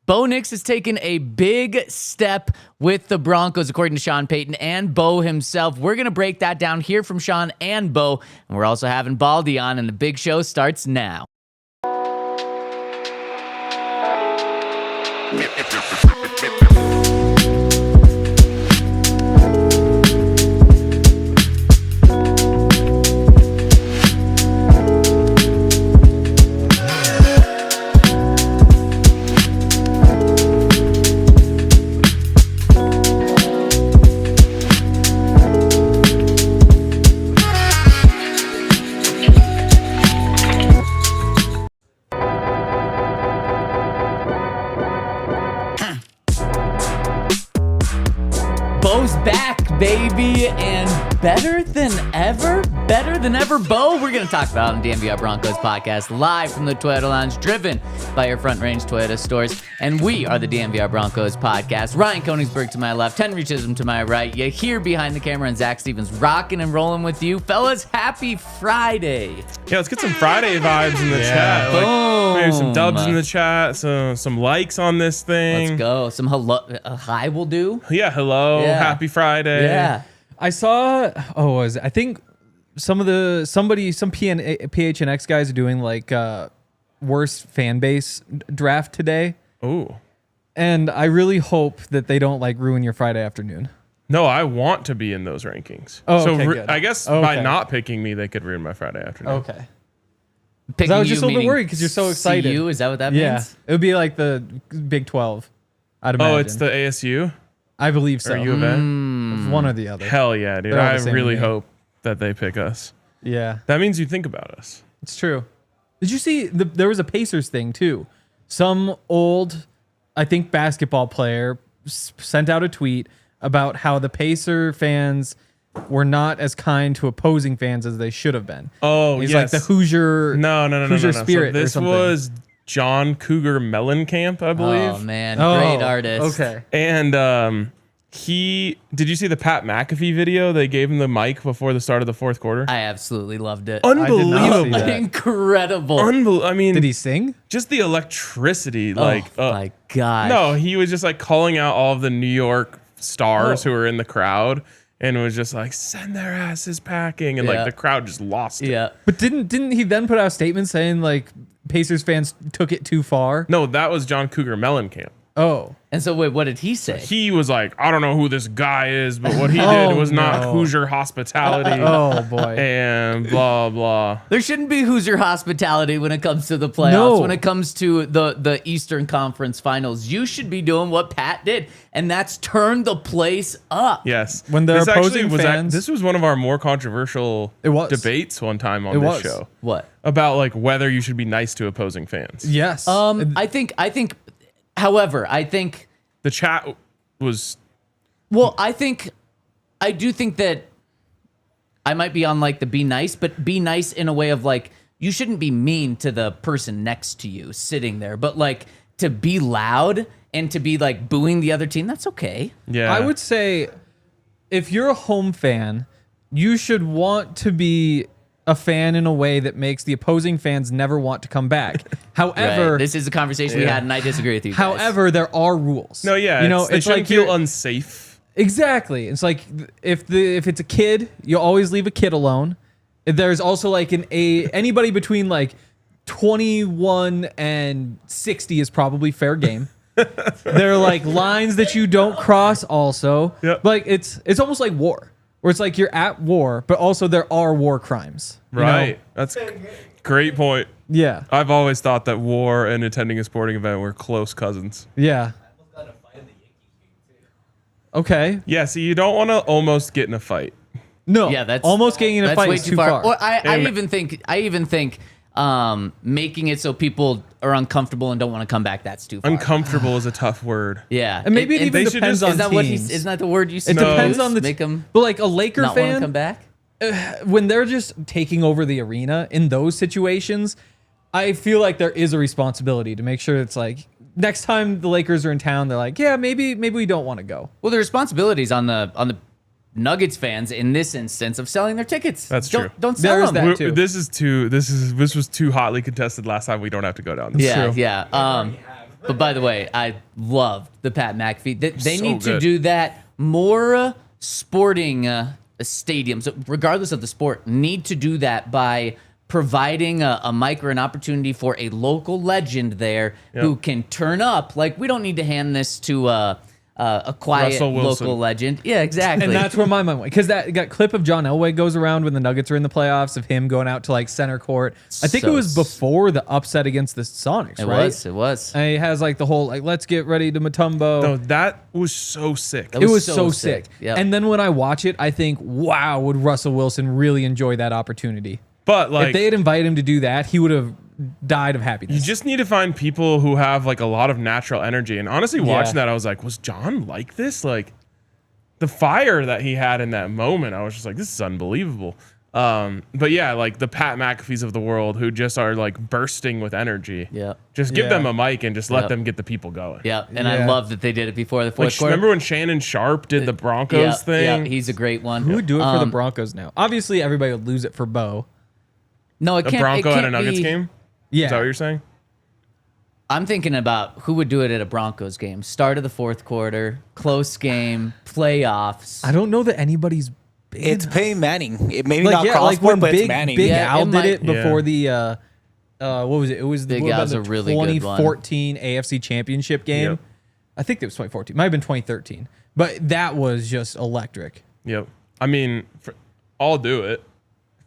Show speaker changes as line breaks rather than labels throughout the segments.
Bo Nix has taken a big step with the Broncos, according to Sean Payton and Bo himself. We're going to break that down, hear from Sean and Bo, and we're also having Baldy on, and the big show starts now. Bo's back, baby, and better than ever, Bo. We're going to talk about on DNVR Broncos Podcast, live from the Toyota Lounge, driven by your Front Range Toyota stores, and we are the DNVR Broncos Podcast. Ryan Koenigsberg to my left, Henry Chisholm to my right. You hear behind the camera, and Zac Stevens rocking and rolling with you. Fellas, happy Friday.
Yeah, let's get some Friday vibes in the chat. Like, maybe some dubs in the chat, some likes on this thing.
Let's go. Some hello, hi will do.
Yeah, hello.
Yeah.
Happy Friday.
Yeah.
I saw. I think some PHNX guys are doing like worst fan base draft today,
Ooh.
and I really hope that they don't like ruin your Friday afternoon.
No, I want to be in those rankings.
Oh,
so
okay, good.
I guess by not picking me, they could ruin my Friday afternoon.
Okay.
Picking
I was just a little bit
meaning
worried because you're so excited.
CU, is that what that
Yeah,
means?
it would be like the Big 12. I'd imagine.
Oh, it's the ASU?
I believe so.
Or U of N?
One or the other.
Hell yeah, dude.
They're all
I
the same
really
to me.
hope that they pick us.
Yeah,
That means you think about us.
it's true. Did you see there was a Pacers thing too? Some old, I think, basketball player sent out a tweet about how the Pacer fans were not as kind to opposing fans as they should have been.
Oh,
He's
yes.
like the Hoosier.
No.
Hoosier
So
spirit. or
this
something.
was John Cougar Mellencamp, I believe.
Oh, man.
Oh,
Great artist.
Okay.
And did you see the Pat McAfee video? They gave him the mic before the start of the fourth quarter.
I absolutely loved it.
Unbelievable.
that.
Incredible.
I mean,
Did he sing?
just the electricity.
Oh, my God.
No, he was just like calling out all of the New York stars
Oh.
who were in the crowd and was just like, send their asses packing. And
Yeah.
like the crowd just lost it.
Yeah.
But didn't he then put out a statement saying like Pacers fans took it too far?
No, that was John Cougar Mellencamp.
Oh.
And so, wait, what did he say?
He was like, I don't know who this guy is, but what he did was not
no.
Hoosier hospitality.
Oh boy.
And blah, blah.
There shouldn't be Hoosier hospitality when it comes to the playoffs.
No.
When it comes to the Eastern Conference Finals, you should be doing what Pat did, and that's turn the place up.
Yes.
When they're
This actually
opposing
was
fans-
this was one of our more controversial
It was.
debates one time on
It
this
was.
show.
What?
About like whether you should be nice to opposing fans.
Yes.
I think. However, I think.
The chat was
Well, I do think that I might be on like the be nice, but be nice in a way of like, you shouldn't be mean to the person next to you sitting there, but like to be loud and to be like booing the other team, that's okay.
yeah.
I would say if you're a home fan, you should want to be a fan in a way that makes the opposing fans never want to come back. However,
Right. This is a conversation we had, and I disagree with you guys.
however, there are rules.
No, yeah.
You know,
they
it's
shouldn't
like
feel
you're-
unsafe.
Exactly. It's like if it's a kid, you always leave a kid alone. There's also like anybody between like 21 and 60 is probably fair game. There are like lines that you don't cross also.
Yep.
Like it's almost like war. Where it's like you're at war, but also there are war crimes. you know?
Right. That's great point.
Yeah.
I've always thought that war and attending a sporting event were close cousins.
Yeah. Okay.
Yeah, see, you don't want to almost get in a fight.
No.
Yeah, that's
almost getting in a
that's
fight
way
is too far.
Or I
And-
even think making it so people are uncomfortable and don't want to come back, that's too far.
Uncomfortable is a tough word.
Yeah.
And maybe it even
they should
depends
just-
on
isn't that what
teams.
isn't that the word you
It
said?
depends on the
make them
But like a Laker
not want to
fan,
come back.
when they're just taking over the arena in those situations, I feel like there is a responsibility to make sure it's like next time the Lakers are in town, they're like, yeah, maybe we don't want to go.
Well, the responsibilities on the Nuggets fans in this instance of selling their tickets.
That's true.
Don't sell
There is
them.
that too.
This was too hotly contested last time. We don't have to go down this.
Yeah,
true.
yeah. But by the way, I loved the Pat McAfee. They
So
need to
good.
do that more. Sporting stadiums, regardless of the sport, need to do that by providing a mic or an opportunity for a local legend there who can turn up. Like, we don't need to hand this to a quiet
Russell Wilson.
local legend. Yeah, exactly.
And that's where my mind went, because that clip of John Elway goes around when the Nuggets are in the playoffs of him going out to like center court. I think it was before the upset against the Sonics, right?
It was.
And he has like the whole like, let's get ready to Mutombo.
No, that was so sick.
That
It was so sick.
Yep.
And then when I watch it, I think, wow, would Russell Wilson really enjoy that opportunity?
But like,
If they had invited him to do that, he would have died of happiness.
you just need to find people who have like a lot of natural energy. And honestly, watching
Yeah.
that, I was like, was John like this? Like the fire that he had in that moment, I was just like, this is unbelievable. But yeah, like the Pat McAfees of the world who just are like bursting with energy.
Yeah.
Just give
Yeah.
them a mic and just let
Yep.
them get the people going.
Yeah, and I
Yeah.
love that they did it before the fourth
Like,
quarter.
remember when Shannon Sharp did the Broncos thing?
Yeah, he's a great one.
Who would do it for the Broncos now? Obviously, everybody would lose it for Bo.
No, it
A
can't.
Bronco
it
and
can't
a Nuggets
be,
game?
Yeah.
Is that what you're saying?
I'm thinking about who would do it at a Broncos game. Start of the fourth quarter, close game, playoffs.
I don't know that anybody's big.
It's Peyton Manning. It maybe
like,
not
yeah,
cross
like when
but
Big,
it's Manning.
Big
Yeah,
Al
it
did
might-
it before
Yeah.
the what was it? It was the,
Big
what about
Al's
the
a really good one.
2014 AFC Championship game.
Yep.
I think it was 2014. Might have been 2013. But that was just electric.
Yep. I mean, I'll do it.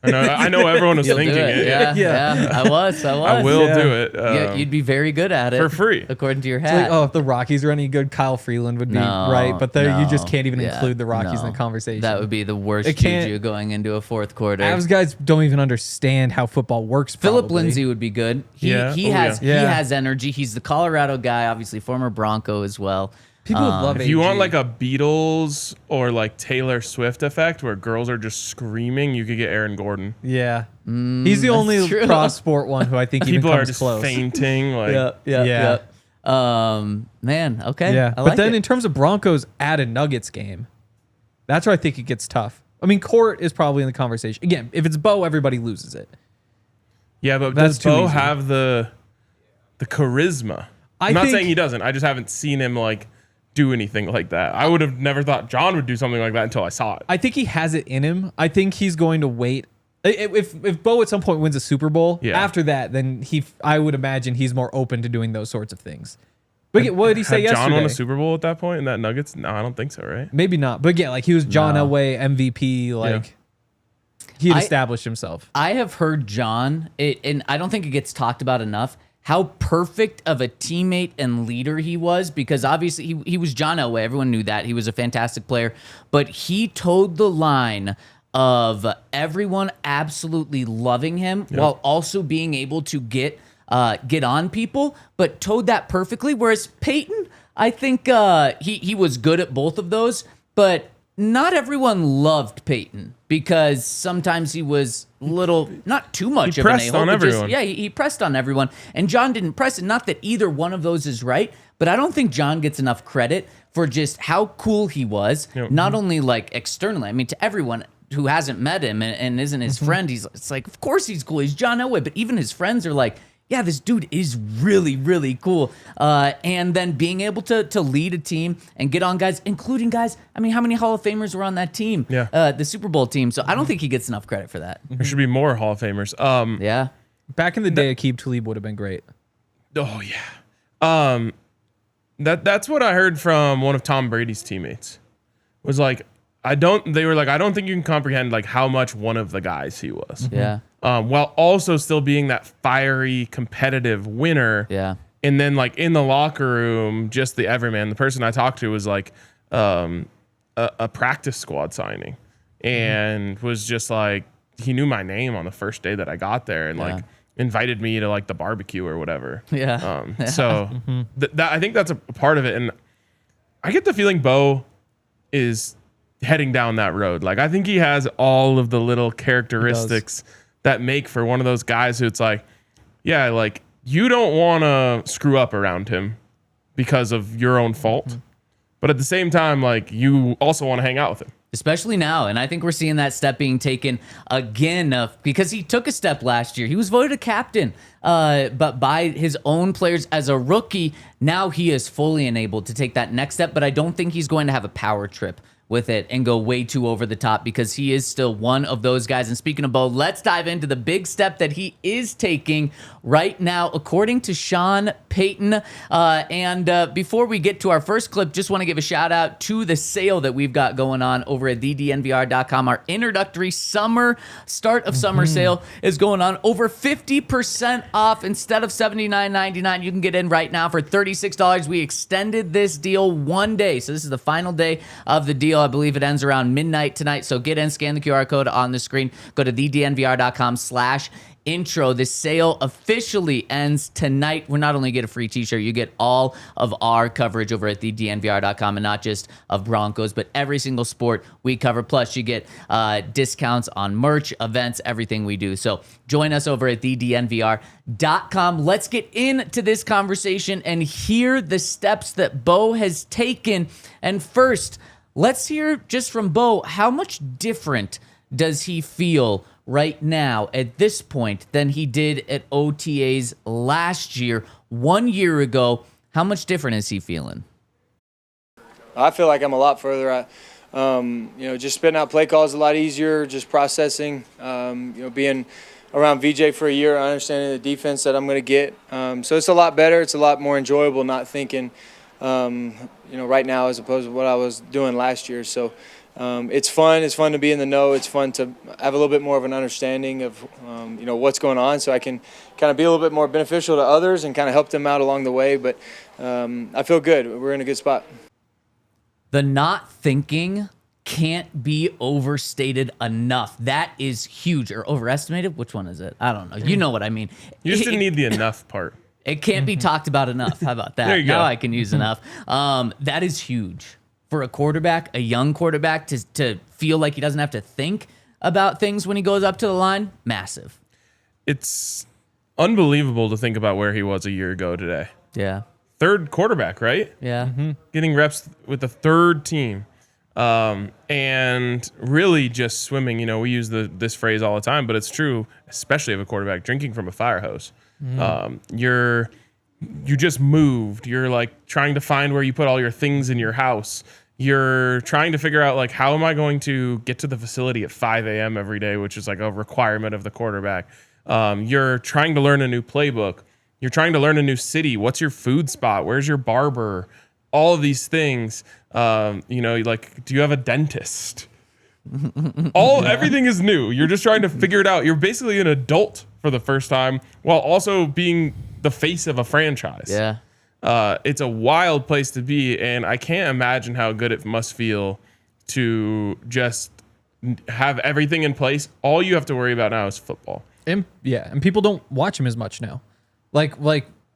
I know everyone was
You'll do
thinking it.
Yeah,
Yeah.
yeah. I was.
I will
Yeah.
do it.
Yeah, you'd be very good at it
for free.
according to your
It's
hat.
like, oh, if the Rockies are any good, Kyle Freeland would be
No,
right. But you just
no.
can't even
Yeah,
include the Rockies in
no.
the conversation.
That would be the worst
It can't-
juju going into a fourth quarter.
Avs guys don't even understand how football works.
Philip
probably.
Lindsay would be good. He
Yeah.
he
Oh,
has
yeah.
he
Yeah.
has energy. He's the Colorado guy, obviously former Bronco as well.
People would love
If you want
AG.
like a Beatles or like Taylor Swift effect where girls are just screaming, you could get Aaron Gordon.
Yeah. He's the only
true.
cross sport one who I think even
People are
comes
just
close.
fainting. Like,
Yeah.
Man, okay.
Yeah.
I like
But then
it.
in terms of Broncos at a Nuggets game, that's where I think it gets tough. I mean, Court is probably in the conversation. Again, if it's Bo, everybody loses it.
yeah, but
That's
does
too
Bo
easy.
have the charisma?
I
I'm not
think-
saying he doesn't. I just haven't seen him like do anything like that. I would have never thought John would do something like that until I saw it.
I think he has it in him. I think he's going to wait. If Bo at some point wins a Super Bowl,
Yeah.
after that, then I would imagine he's more open to doing those sorts of things. But what did he say
Had
yesterday?
John won a Super Bowl at that point in that Nuggets? No, I don't think so, right?
Maybe not. But yeah, like he was John
No.
Elway MVP. Like he had
I-
established himself.
I have heard John, and I don't think it gets talked about enough, how perfect of a teammate and leader he was, because obviously he was John Elway. Everyone knew that. He was a fantastic player. But he towed the line of everyone absolutely loving him while also being able to get on people, but towed that perfectly. Whereas Peyton, I think he was good at both of those, but not everyone loved Peyton because sometimes he was not too much
He
of an
pressed
a-hole,
on
but just-
everyone.
yeah, he pressed on everyone. And John didn't press it. Not that either one of those is right, but I don't think John gets enough credit for just how cool he was,
Yep.
not only like externally, I mean, to everyone who hasn't met him and isn't his friend, it's like, of course he's cool. He's John Elway. But even his friends are like, yeah, this dude is really, really cool. And then being able to lead a team and get on guys, including guys, I mean, how many Hall of Famers were on that team?
Yeah.
The Super Bowl team. So I don't think he gets enough credit for that.
There should be more Hall of Famers.
Yeah.
Back in the day, Aqib Talib would have been great.
Oh yeah. That's what I heard from one of Tom Brady's teammates. Was like, they were like, I don't think you can comprehend like how much one of the guys he was.
Yeah.
While also still being that fiery, competitive winner.
Yeah.
And then like in the locker room, just the everyman. The person I talked to was like a practice squad signing, and was just like, he knew my name on the first day that I got there, and like invited me to like the barbecue or whatever.
Yeah.
So that I think that's a part of it, and I get the feeling Bo is heading down that road. Like I think he has all of the little characteristics that make for one of those guys who it's like, yeah, like you don't want to screw up around him because of your own fault, but at the same time, like you also want to hang out with him.
especially now. And I think we're seeing that step being taken again because he took a step last year. He was voted a captain, but by his own players as a rookie. Now he is fully enabled to take that next step, but I don't think he's going to have a power trip with it and go way too over the top because he is still one of those guys. And speaking of Bo, let's dive into the big step that he is taking right now, according to Sean Payton. And before we get to our first clip, just want to give a shout out to the sale that we've got going on over at thednvr.com. Our introductory start of summer sale is going on. Over 50% off. Instead of $79.99, you can get in right now for $36. We extended this deal one day. So this is the final day of the deal. I believe it ends around midnight tonight. So get in, scan the QR code on the screen, go to thednvr.com/intro. This sale officially ends tonight. We're not only get a free t-shirt, you get all of our coverage over at thednvr.com, and not just of Broncos, but every single sport we cover. Plus you get discounts on merch, events, everything we do. So join us over at thednvr.com. Let's get into this conversation and hear the steps that Bo has taken. And first, let's hear just from Bo, how much different does he feel right now at this point than he did at OTAs last year, 1 year ago? How much different is he feeling?
I feel like I'm a lot further. Just spitting out play calls a lot easier, just processing, being around VJ for a year, understanding the defense that I'm going to get. So it's a lot better. It's a lot more enjoyable not thinking, right now as opposed to what I was doing last year. So it's fun. It's fun to be in the know. It's fun to have a little bit more of an understanding of, what's going on, so I can kind of be a little bit more beneficial to others and kind of help them out along the way. But I feel good. We're in a good spot.
The not thinking can't be overstated enough. That is huge. Or overestimated? Which one is it? I don't know. You know what I mean.
You just didn't need the enough part.
It can't be talked about enough. How about that?
There you go.
Now I can use enough. That is huge for a quarterback, a young quarterback, to feel like he doesn't have to think about things when he goes up to the line. Massive.
It's unbelievable to think about where he was a year ago today.
Yeah.
Third quarterback, right?
Yeah.
Getting reps with the third team. And really just swimming. We use this phrase all the time, but it's true, especially of a quarterback, drinking from a fire hose. You just moved. You're like trying to find where you put all your things in your house. You're trying to figure out, like, how am I going to get to the facility at 5 a.m. every day, which is like a requirement of the quarterback. You're trying to learn a new playbook. You're trying to learn a new city. What's your food spot? Where's your barber? All of these things. Do you have a dentist? Everything is new. You're just trying to figure it out. You're basically an adult for the first time while also being the face of a franchise.
Yeah.
It's a wild place to be, and I can't imagine how good it must feel to just have everything in place. All you have to worry about now is football.
And people don't watch him as much now. Like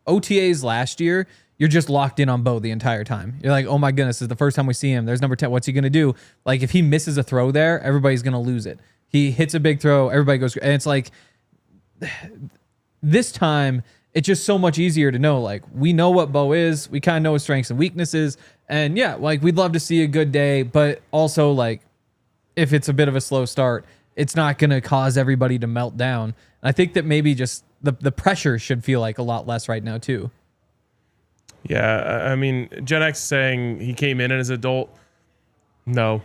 OTAs last year, you're just locked in on Bo the entire time. You're like, oh my goodness, this is the first time we see him. There's number 10. What's he going to do? Like, if he misses a throw there, everybody's going to lose it. He hits a big throw, everybody goes, and it's like, this time, it's just so much easier to know. Like, we know what Bo is. We kind of know his strengths and weaknesses. And yeah, like, we'd love to see a good day, but also, like, if it's a bit of a slow start, it's not going to cause everybody to melt down. And I think that maybe just the pressure should feel like a lot less right now, too.
Yeah, I mean, Gen X saying he came in as an adult. No,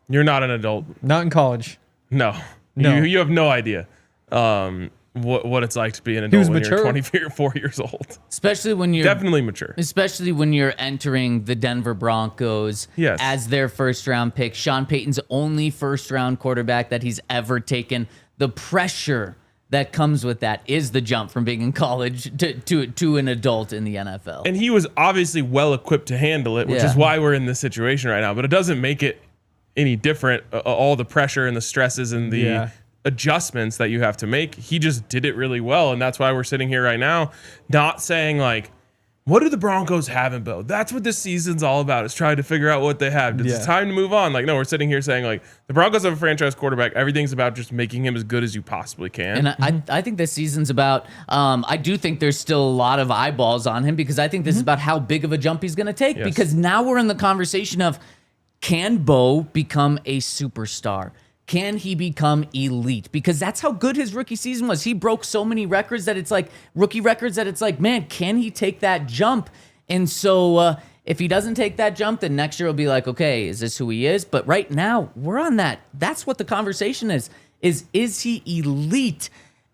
you're not an adult.
Not in college.
No. You have no idea what it's like to be an adult when you're 24 years old.
Especially when you're
definitely mature.
Especially when you're entering the Denver Broncos as their first round pick. Sean Payton's only first round quarterback that he's ever taken. The pressure that comes with that is the jump from being in college to an adult in the NFL.
And he was obviously well equipped to handle it, which is why we're in this situation right now. But it doesn't make it any different. All the pressure and the stresses and the adjustments that you have to make. He just did it really well. And that's why we're sitting here right now, not saying like, what do the Broncos have in Bo? That's what this season's all about, is trying to figure out what they have. It's time to move on. Like, no, we're sitting here saying, like, the Broncos have a franchise quarterback. Everything's about just making him as good as you possibly can.
And I think this season's about, I do think there's still a lot of eyeballs on him, because I think this is about how big of a jump he's going to take. Because now we're in the conversation of, can Bo become a superstar? Can he become elite? Because that's how good his rookie season was. He broke so many records that it's like rookie records that it's like, man, can he take that jump? And so if he doesn't take that jump, then next year will be like, okay, is this who he is? But right now we're on that. That's what the conversation is he elite?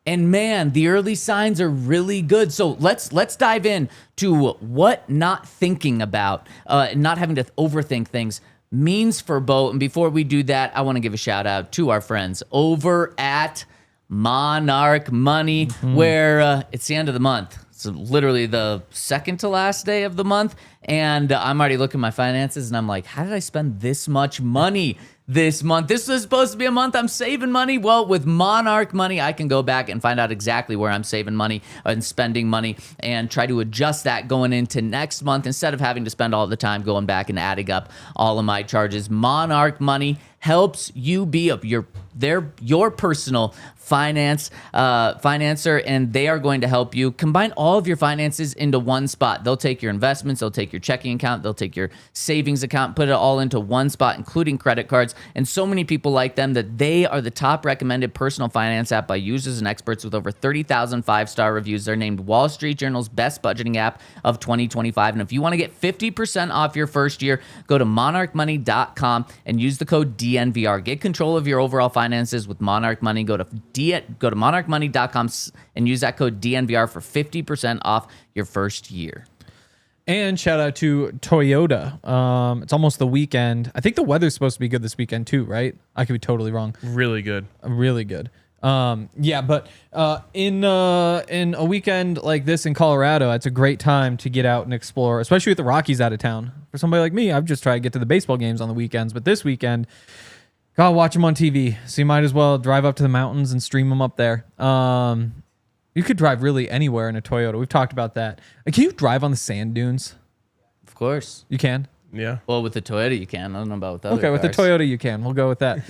And man, the early signs are really good. So let's dive in to what not thinking about, not having to overthink things means for Bo. And before we do that, I want to give a shout out to our friends over at Monarch Money, where it's the end of the month. It's literally the second to last day of the month. And I'm already looking at my finances and I'm like, how did I spend this much money this month? This was supposed to be a month I'm saving money. Well, with Monarch Money, I can go back and find out exactly where I'm saving money and spending money and try to adjust that going into next month instead of having to spend all the time going back and adding up all of my charges. Monarch Money helps you be your personal financer, and they are going to help you combine all of your finances into one spot. They'll take your investments, they'll take your checking account, they'll take your savings account, put it all into one spot, including credit cards. And so many people like them that they are the top recommended personal finance app by users and experts with over 30,000 5-star reviews. They're named Wall Street Journal's best budgeting app of 2025. And if you want to get 50% off your first year, go to monarchmoney.com and use the code DNVR. Get control of your overall finances with Monarch Money. Go to monarchmoney.com and use that code DNVR for 50% off your first year.
And shout out to Toyota. It's almost the weekend. I think the weather's supposed to be good this weekend too, right? I could be totally wrong.
Really good.
Really good. But in a weekend like this in Colorado, it's a great time to get out and explore, especially with the Rockies out of town. For somebody like me, I've just tried to get to the baseball games on the weekends, but this weekend, gotta watch them on TV. So you might as well drive up to the mountains and stream them up there. You could drive really anywhere in a Toyota. We've talked about that. Can you drive on the sand dunes?
Of course.
You can?
Yeah.
Well, with the Toyota, you can. I don't know about with other
Okay, with the
cars.
Toyota, you can. We'll go with that.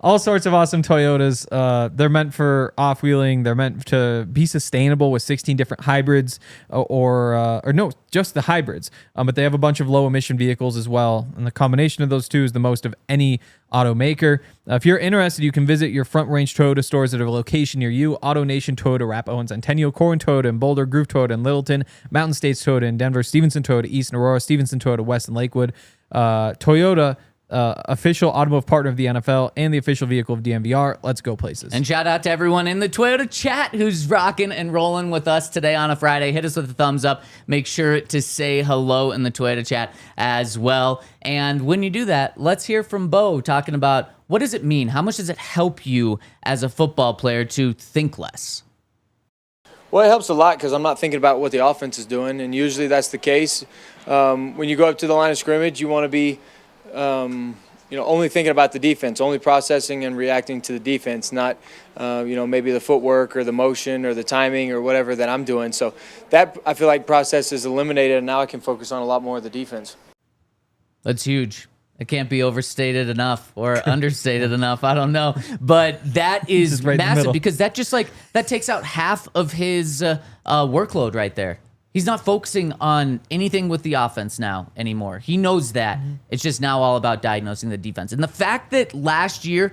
All sorts of awesome Toyotas. They're meant for off-wheeling. They're meant to be sustainable with 16 different hybrids, or no, just the hybrids. But they have a bunch of low-emission vehicles as well. And the combination of those two is the most of any automaker. If you're interested, you can visit your Front Range Toyota stores at a location near you. Auto Nation Toyota, Arapahoe and Centennial, Corwin Toyota in Boulder, Groove Toyota in Littleton, Mountain States Toyota in Denver, Stevenson Toyota East and Aurora, Stevenson Toyota West and Lakewood. Toyota, official automotive partner of the NFL and the official vehicle of DNVR. Let's go places.
And shout out to everyone in the Toyota chat who's rocking and rolling with us today on a Friday. Hit us with a thumbs up. Make sure to say hello in the Toyota chat as well. And when you do that, let's hear from Bo talking about what does it mean? How much does it help you as a football player to think less?
Well, it helps a lot because I'm not thinking about what the offense is doing, and usually that's the case. When you go up to the line of scrimmage, you want to be only thinking about the defense, only processing and reacting to the defense, not, maybe the footwork or the motion or the timing or whatever that I'm doing. So that, I feel like, process is eliminated, and now I can focus on a lot more of the defense.
That's huge. It can't be overstated enough or understated enough. I don't know. But that is
right
massive because that that takes out half of his workload right there. He's not focusing on anything with the offense now anymore. He knows that. It's just now all about diagnosing the defense. And the fact that last year,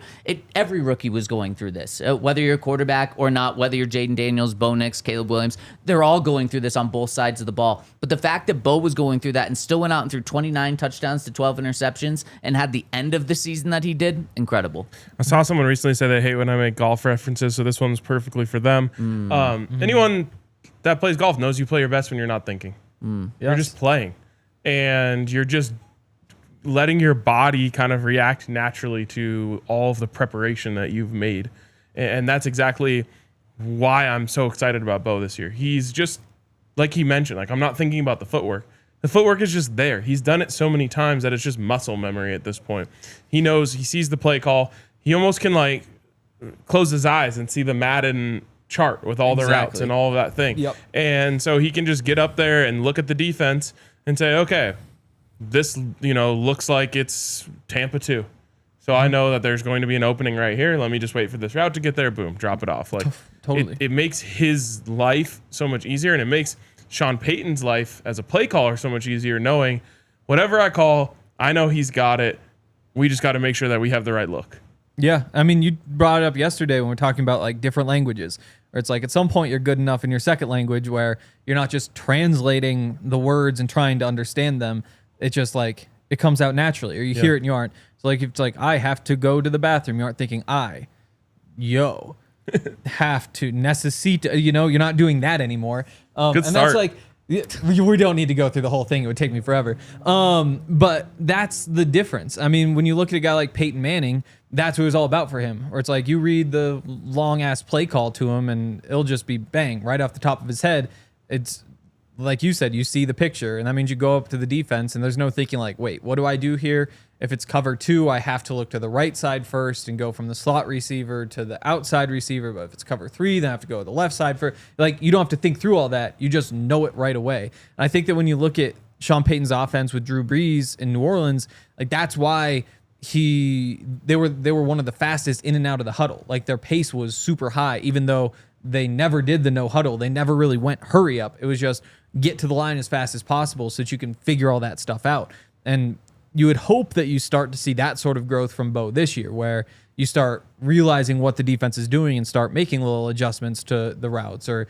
every rookie was going through this, whether you're a quarterback or not, whether you're Jaden Daniels, Bo Nix, Caleb Williams, they're all going through this on both sides of the ball. But the fact that Bo was going through that and still went out and threw 29 touchdowns to 12 interceptions and had the end of the season that he did, incredible.
I saw someone recently say they hate when I make golf references, so this one's perfectly for them. Anyone that plays golf knows you play your best when you're not thinking. You're just playing. And you're just letting your body kind of react naturally to all of the preparation that you've made. And that's exactly why I'm so excited about Bo this year. He's just, like he mentioned, I'm not thinking about the footwork. The footwork is just there. He's done it so many times that it's just muscle memory at this point. He knows, he sees the play call. He almost can close his eyes and see the Madden chart with all the routes and all of that thing.
Yep.
And so he can just get up there and look at the defense and say, okay, this, looks like it's Tampa 2. So I know that there's going to be an opening right here. Let me just wait for this route to get there. Boom, drop it off.
Totally.
It makes his life so much easier, and it makes Sean Payton's life as a play caller so much easier, knowing whatever I call, I know he's got it. We just got to make sure that we have the right look.
Yeah, I mean, you brought it up yesterday when we we're talking about like different languages. Or it's like at some point you're good enough in your second language where you're not just translating the words and trying to understand them. It's just like it comes out naturally, or you hear it and you aren't. So like if it's like I have to go to the bathroom, you aren't thinking have to necessita. You're not doing that anymore.
Good
and
start.
that's like. We don't need to go through the whole thing. It would take me forever. But that's the difference. I mean, when you look at a guy like Peyton Manning, that's what it was all about for him. Or it's like you read the long-ass play call to him, and it'll just be bang, right off the top of his head. It's like you said, you see the picture, and that means you go up to the defense, and there's no thinking like, wait, what do I do here? If it's cover 2, I have to look to the right side first and go from the slot receiver to the outside receiver. But if it's cover 3, then I have to go to the left side for like, you don't have to think through all that. You just know it right away. And I think that when you look at Sean Payton's offense with Drew Brees in New Orleans, like that's why they were one of the fastest in and out of the huddle. Like their pace was super high, even though they never did the no huddle. They never really went hurry up. It was just get to the line as fast as possible so that you can figure all that stuff out. And you would hope that you start to see that sort of growth from Bo this year, where you start realizing what the defense is doing and start making little adjustments to the routes, or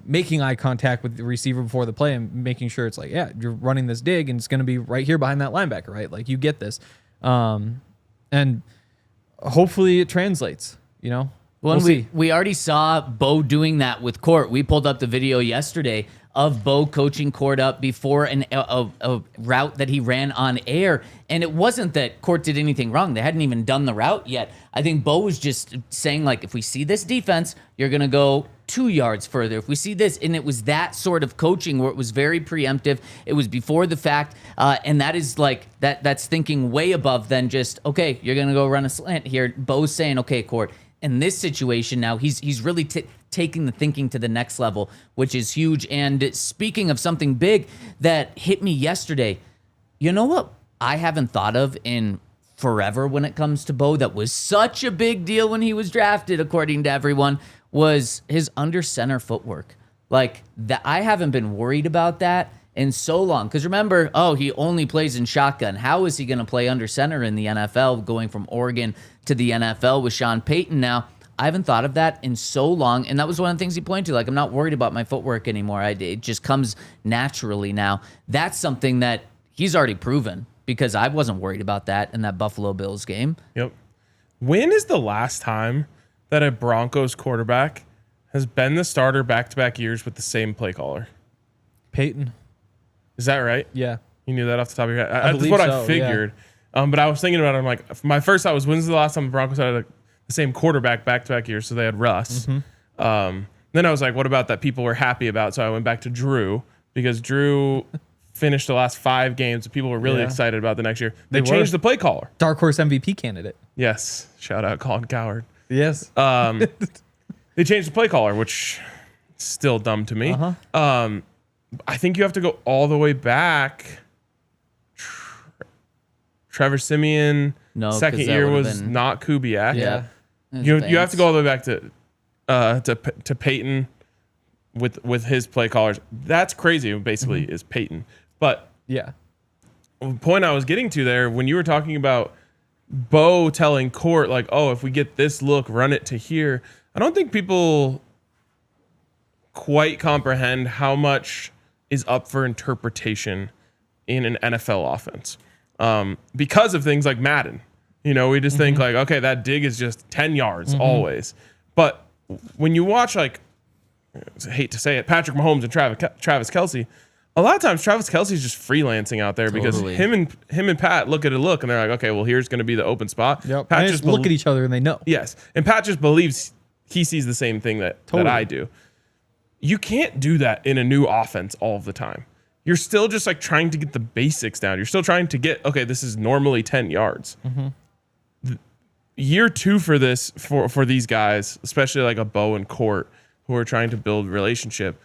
making eye contact with the receiver before the play and making sure it's like, yeah, you're running this dig and it's going to be right here behind that linebacker, right? Like you get this, and hopefully it translates.
Well, we already saw Bo doing that with Court. We pulled up the video yesterday of Bo coaching Court up before a route that he ran on air. And it wasn't that Court did anything wrong. They hadn't even done the route yet. I think Bo was just saying, like, if we see this defense, you're going to go 2 yards further. If we see this, and it was that sort of coaching where it was very preemptive. It was before the fact. And that is like, that's thinking way above than just, okay, you're going to go run a slant here. Bo's saying, okay, Court, in this situation now, he's really taking the thinking to the next level, which is huge. And speaking of something big that hit me yesterday, you know what I haven't thought of in forever when it comes to Bo that was such a big deal when he was drafted, according to everyone, was his under center footwork. Like that, I haven't been worried about that in so long. Because remember, he only plays in shotgun. How is he going to play under center in the NFL, going from Oregon to the NFL with Sean Payton now? I haven't thought of that in so long, and that was one of the things he pointed to. Like, I'm not worried about my footwork anymore. It just comes naturally now. That's something that he's already proven, because I wasn't worried about that in that Buffalo Bills game.
Yep. When is the last time that a Broncos quarterback has been the starter back-to-back years with the same play caller?
Peyton.
Is that right?
Yeah.
You knew that off the top of your head?
I
That's what
so,
I figured. Yeah. But I was thinking about it. I'm like, my first thought was, when's the last time the Broncos had the same quarterback back-to-back years? So they had Russ. Mm-hmm. Then I was like, what about that people were happy about? So I went back to Drew, because Drew finished the last 5 games that people were really excited about the next year. They changed the play caller.
Dark horse MVP candidate.
Yes. Shout out Colin Cowherd.
Yes.
They changed the play caller, which is still dumb to me. I think you have to go all the way back. Trevor Siemian, second year was not Kubiak.
Yeah.
You have to go all the way back to Peyton with his play callers. That's crazy, basically, is Peyton. But
yeah,
the point I was getting to there, when you were talking about Bo telling Court, like, oh, if we get this look, run it to here, I don't think people quite comprehend how much is up for interpretation in an NFL offense. Because of things like Madden. We just think like, okay, that dig is just 10 yards always. But when you watch, like, I hate to say it, Patrick Mahomes and Travis Kelce, a lot of times Travis Kelce's just freelancing out there because him and Pat look at a look and they're like, okay, well, here's going to be the open spot.
Yep. Pat just look at each other and they know.
Yes. And Pat just believes he sees the same thing that I do. You can't do that in a new offense all of the time. You're still just like trying to get the basics down. You're still trying to get, okay, this is normally 10 yards. Year 2 for this, for these guys, especially like a Bo and Court, who are trying to build relationship,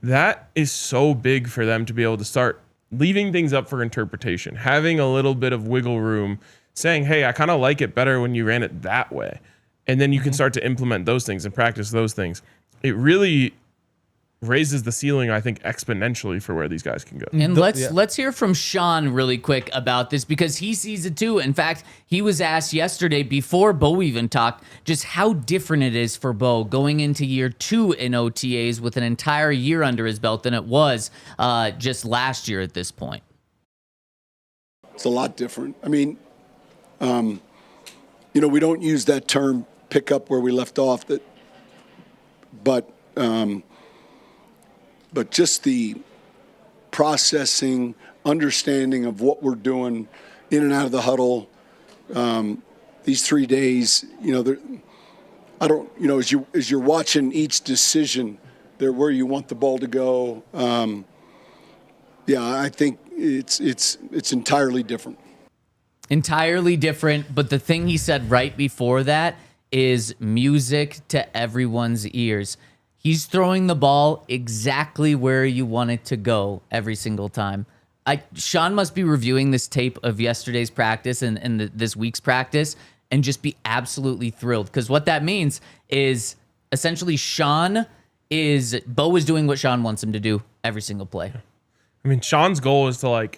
that is so big for them to be able to start leaving things up for interpretation, having a little bit of wiggle room, saying, hey, I kind of like it better when you ran it that way. And then you can start to implement those things and practice those things. It really raises the ceiling, I think, exponentially for where these guys can go.
And let's hear from Sean really quick about this because he sees it too. In fact, he was asked yesterday before Bo even talked just how different it is for Bo going into year 2 in OTAs with an entire year under his belt than it was just last year at this point.
It's a lot different. I mean, we don't use that term pick up where we left off, but just the processing, understanding of what we're doing in and out of the huddle, these 3 days, as you're watching each decision there where you want the ball to go. I think it's entirely different.
Entirely different, but the thing he said right before that is music to everyone's ears. He's throwing the ball exactly where you want it to go every single time. Sean must be reviewing this tape of yesterday's practice and this week's practice and just be absolutely thrilled because what that means is essentially Bo is doing what Sean wants him to do every single play.
I mean, Sean's goal is to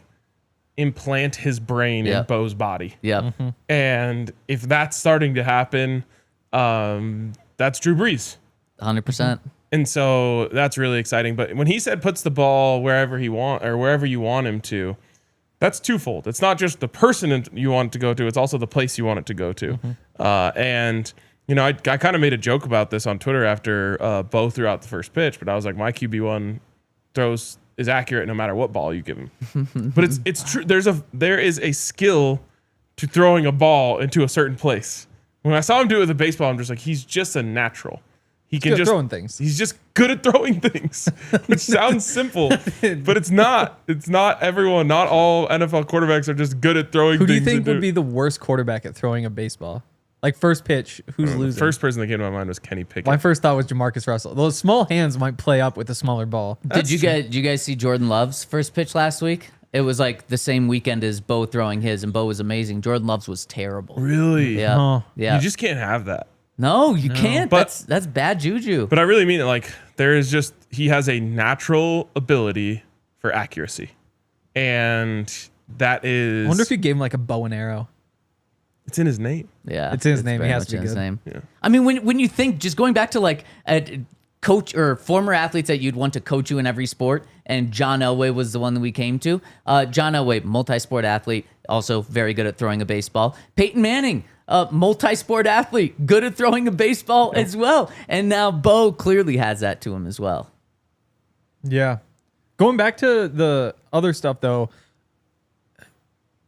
implant his brain in Bo's body.
Yep.
Mm-hmm.
And if that's starting to happen, that's Drew Brees.
100%.
And so that's really exciting. But when he said puts the ball wherever you want him to, that's twofold. It's not just the person you want it to go to, it's also the place you want it to go to. Mm-hmm. I kind of made a joke about this on Twitter after Bo threw out the first pitch, but I was like, my QB1 is accurate no matter what ball you give him. But it's true. There is a skill to throwing a ball into a certain place. When I saw him do it with a baseball, I'm just like, he's just a natural. He can just
throwing things.
He's just good at throwing things, which sounds simple, but it's not. It's not everyone. Not all NFL quarterbacks are just good at throwing things.
Who do you think would be the worst quarterback at throwing a baseball? Like first pitch, who's losing?
The first person that came to my mind was Kenny Pickett.
My first thought was Jamarcus Russell. Those small hands might play up with a smaller ball.
Did you guys see Jordan Love's first pitch last week? It was like the same weekend as Bo throwing his, and Bo was amazing. Jordan Love's was terrible.
Really?
Yeah.
Oh.
Yeah.
You just can't have that.
No, you can't.
But-
That's bad juju.
But I really mean it. He has a natural ability for accuracy. And that is...
I wonder if you gave him a bow and arrow.
It's in his name.
Yeah.
It's in his name.
very
He has
much
to be
in his
good.
name.
Yeah.
I mean, when you think, just going back to a coach or former athletes that you'd want to coach you in every sport, and John Elway was the one that we came to. John Elway, multi-sport athlete, also very good at throwing a baseball. Peyton Manning, multi-sport athlete, good at throwing a baseball as well. And now Bo clearly has that to him as well.
Yeah. Going back to the other stuff, though,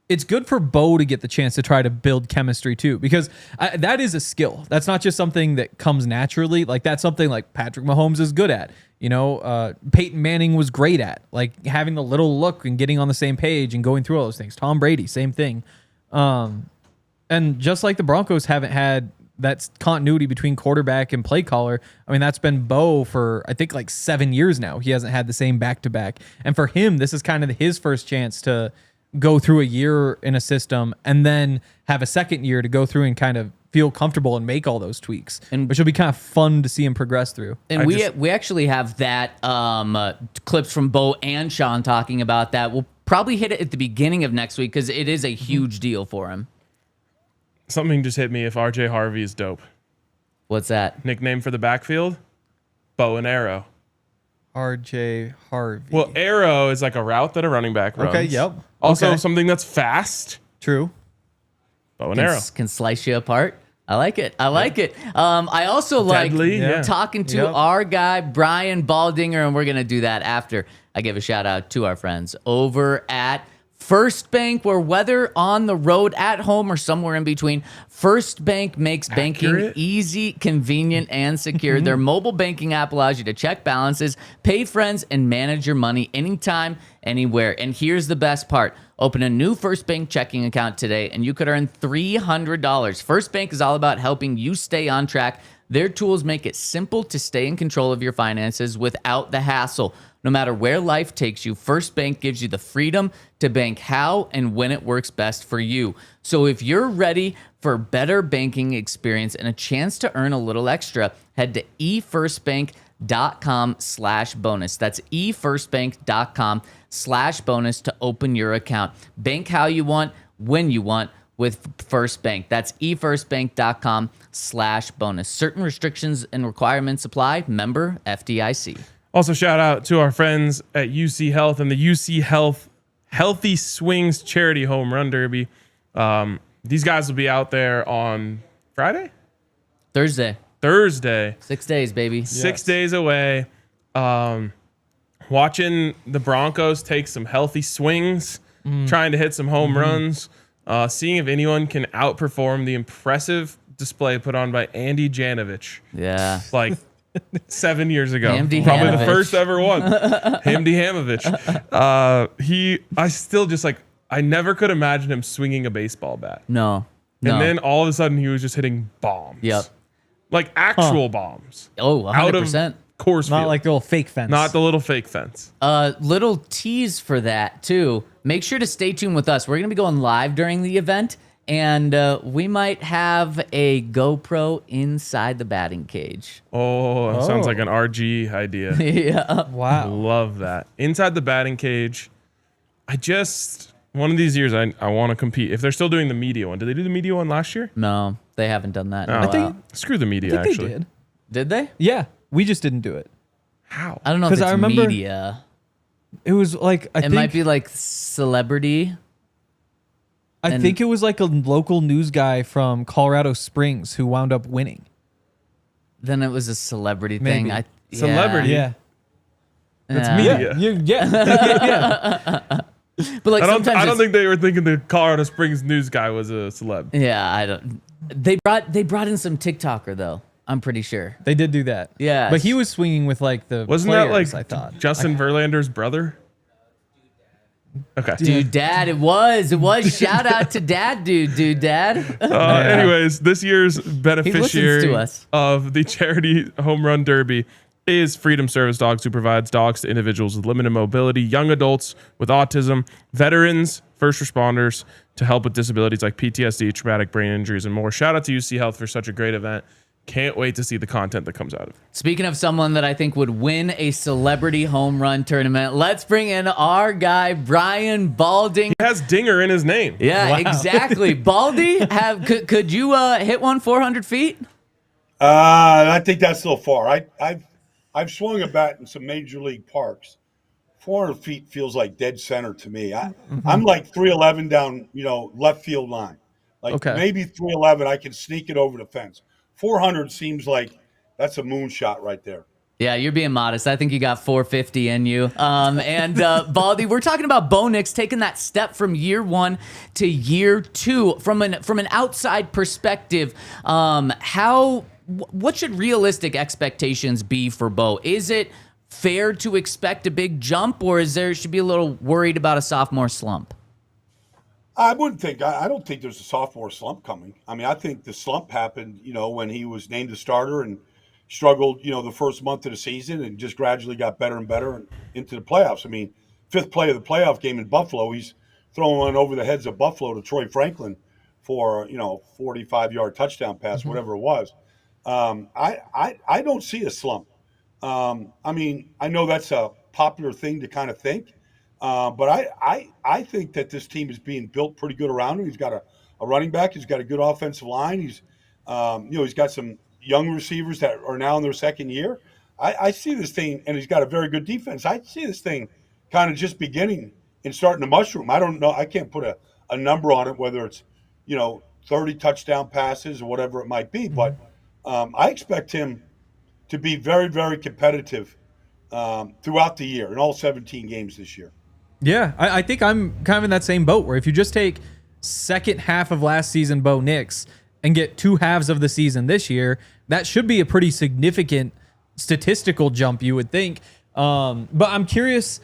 it's good for Bo to get the chance to try to build chemistry, too, because that is a skill. That's not just something that comes naturally. That's something like Patrick Mahomes is good at. Peyton Manning was great at, having the little look and getting on the same page and going through all those things. Tom Brady, same thing. And just like the Broncos haven't had that continuity between quarterback and play caller, I mean, that's been Bo for, I think, 7 years now. He hasn't had the same back-to-back. And for him, this is kind of his first chance to go through a year in a system and then have a second year to go through and kind of feel comfortable and make all those tweaks, which will be kind of fun to see him progress through.
And we actually have that clips from Bo and Sean talking about that. We'll probably hit it at the beginning of next week because it is a huge deal for him.
Something just hit me if RJ Harvey is dope.
What's that?
Nickname for the backfield? Bow and arrow.
RJ Harvey.
Well, arrow is like a route that a running back runs.
Okay, yep.
Also,
Okay.
something that's fast.
True.
Bow and arrow.
Can slice you apart. I like it. I like it. I also
Deadly,
like
yeah.
talking to
Yep.
our guy, Brian Baldinger, and we're going to do that after I give a shout out to our friends over at First Bank, where whether on the road, at home, or somewhere in between, First Bank makes banking
Accurate.
easy, convenient, and secure. Their mobile banking app allows you to check balances, pay friends, and manage your money anytime, anywhere. And here's the best part. Open a new First Bank checking account today, and you could earn $300. First Bank is all about helping you stay on track. Their tools make it simple to stay in control of your finances without the hassle. No matter where life takes you, First Bank gives you the freedom to bank how and when it works best for you. So if you're ready for a better banking experience and a chance to earn a little extra, head to efirstbank.com efirstbank.com/bonus. That's efirstbank.com/bonus to open your account. Bank how you want, when you want with First Bank. That's efirstbank.com/bonus. Certain restrictions and requirements apply. Member FDIC.
Also, shout out to our friends at UC Health and the UC Health Healthy Swings Charity Home Run Derby. These guys will be out there on Friday?
Thursday. 6 days, baby.
6 days away. Watching the Broncos take some healthy swings, trying to hit some home runs, seeing if anyone can outperform the impressive display put on by Andy Janovich.
Yeah.
Like 7 years ago.
Hamdi
Probably
Hamovich.
the first ever one. Hamdi Hamovich. I never could imagine him swinging a baseball bat.
No.
And then all of a sudden he was just hitting bombs.
Yep.
Like actual bombs.
Oh, 100%.
Out of course
Not
field.
like the little fake fence.
Not the little fake fence.
Little tease for that too. Make sure to stay tuned with us. We're going to be going live during the event, and we might have a GoPro inside the batting cage.
Oh, that sounds like an RG idea.
Yeah.
Wow.
Love that. Inside the batting cage. One of these years, I want to compete. If they're still doing the media one. Did they do the media one last year?
No, they haven't done that.
No.
I think.
Screw the media,
I think
actually.
they did.
Did they?
Yeah, we just didn't do it.
How?
I don't know if
'Cause
it's
I remember-
media.
It was like
It might be like celebrity.
I think it was like a local news guy from Colorado Springs who wound up winning.
Then it was a celebrity
Maybe.
thing.
Celebrity?
Yeah.
That's
Yeah.
media.
Yeah.
But like
I
sometimes
don't
it's-
think they were thinking the Colorado Springs news guy was a celeb.
Yeah, I don't. They brought in some TikToker though. I'm pretty sure.
They did do that.
Yeah.
But he was swinging with like the
Wasn't
players,
that like
I thought.
Justin Verlander's brother? Okay.
Dude, Dad, it was. Shout out to Dad, dude, Dad.
Anyways, this year's beneficiary
to us.
of the charity home run derby is Freedom Service Dogs, who provides dogs to individuals with limited mobility, young adults with autism, veterans, first responders to help with disabilities like PTSD, traumatic brain injuries, and more. Shout out to UC Health for such a great event. Can't wait to see the content that comes out of it.
Speaking of someone that I think would win a celebrity home run tournament, let's bring in our guy, Brian Baldinger.
He has Dinger in his name.
Yeah, exactly. Baldy, could you hit one 400 feet?
I think that's a little far. I've swung a bat in some major league parks. 400 feet feels like dead center to me. I'm like 311 down, left field line. Like
Okay.
maybe 311, I can sneak it over the fence. 400 seems like that's a moonshot right there.
Yeah, you're being modest. I think you got 450 in you. Baldy, we're talking about Bo Nix taking that step from year one to year two. From an outside perspective, what should realistic expectations be for Bo? Is it fair to expect a big jump, or should be a little worried about a sophomore slump?
I don't think there's a sophomore slump coming. I mean, I think the slump happened, when he was named a starter and struggled, the first month of the season and just gradually got better and better into the playoffs. I mean, fifth play of the playoff game in Buffalo, he's throwing one over the heads of Buffalo to Troy Franklin for, 45-yard touchdown pass, whatever it was. I don't see a slump. I mean, I know that's a popular thing to kind of think. But I think that this team is being built pretty good around him. He's got a running back. He's got a good offensive line. He's got some young receivers that are now in their second year. I see this thing, and he's got a very good defense. I see this thing kind of just beginning and starting to mushroom. I don't know. I can't put a number on it, whether it's, 30 touchdown passes or whatever it might be. But I expect him to be very, very competitive throughout the year in all 17 games this year.
Yeah, I think I'm kind of in that same boat where if you just take second half of last season Bo Nix and get two halves of the season this year, that should be a pretty significant statistical jump, you would think. But I'm curious,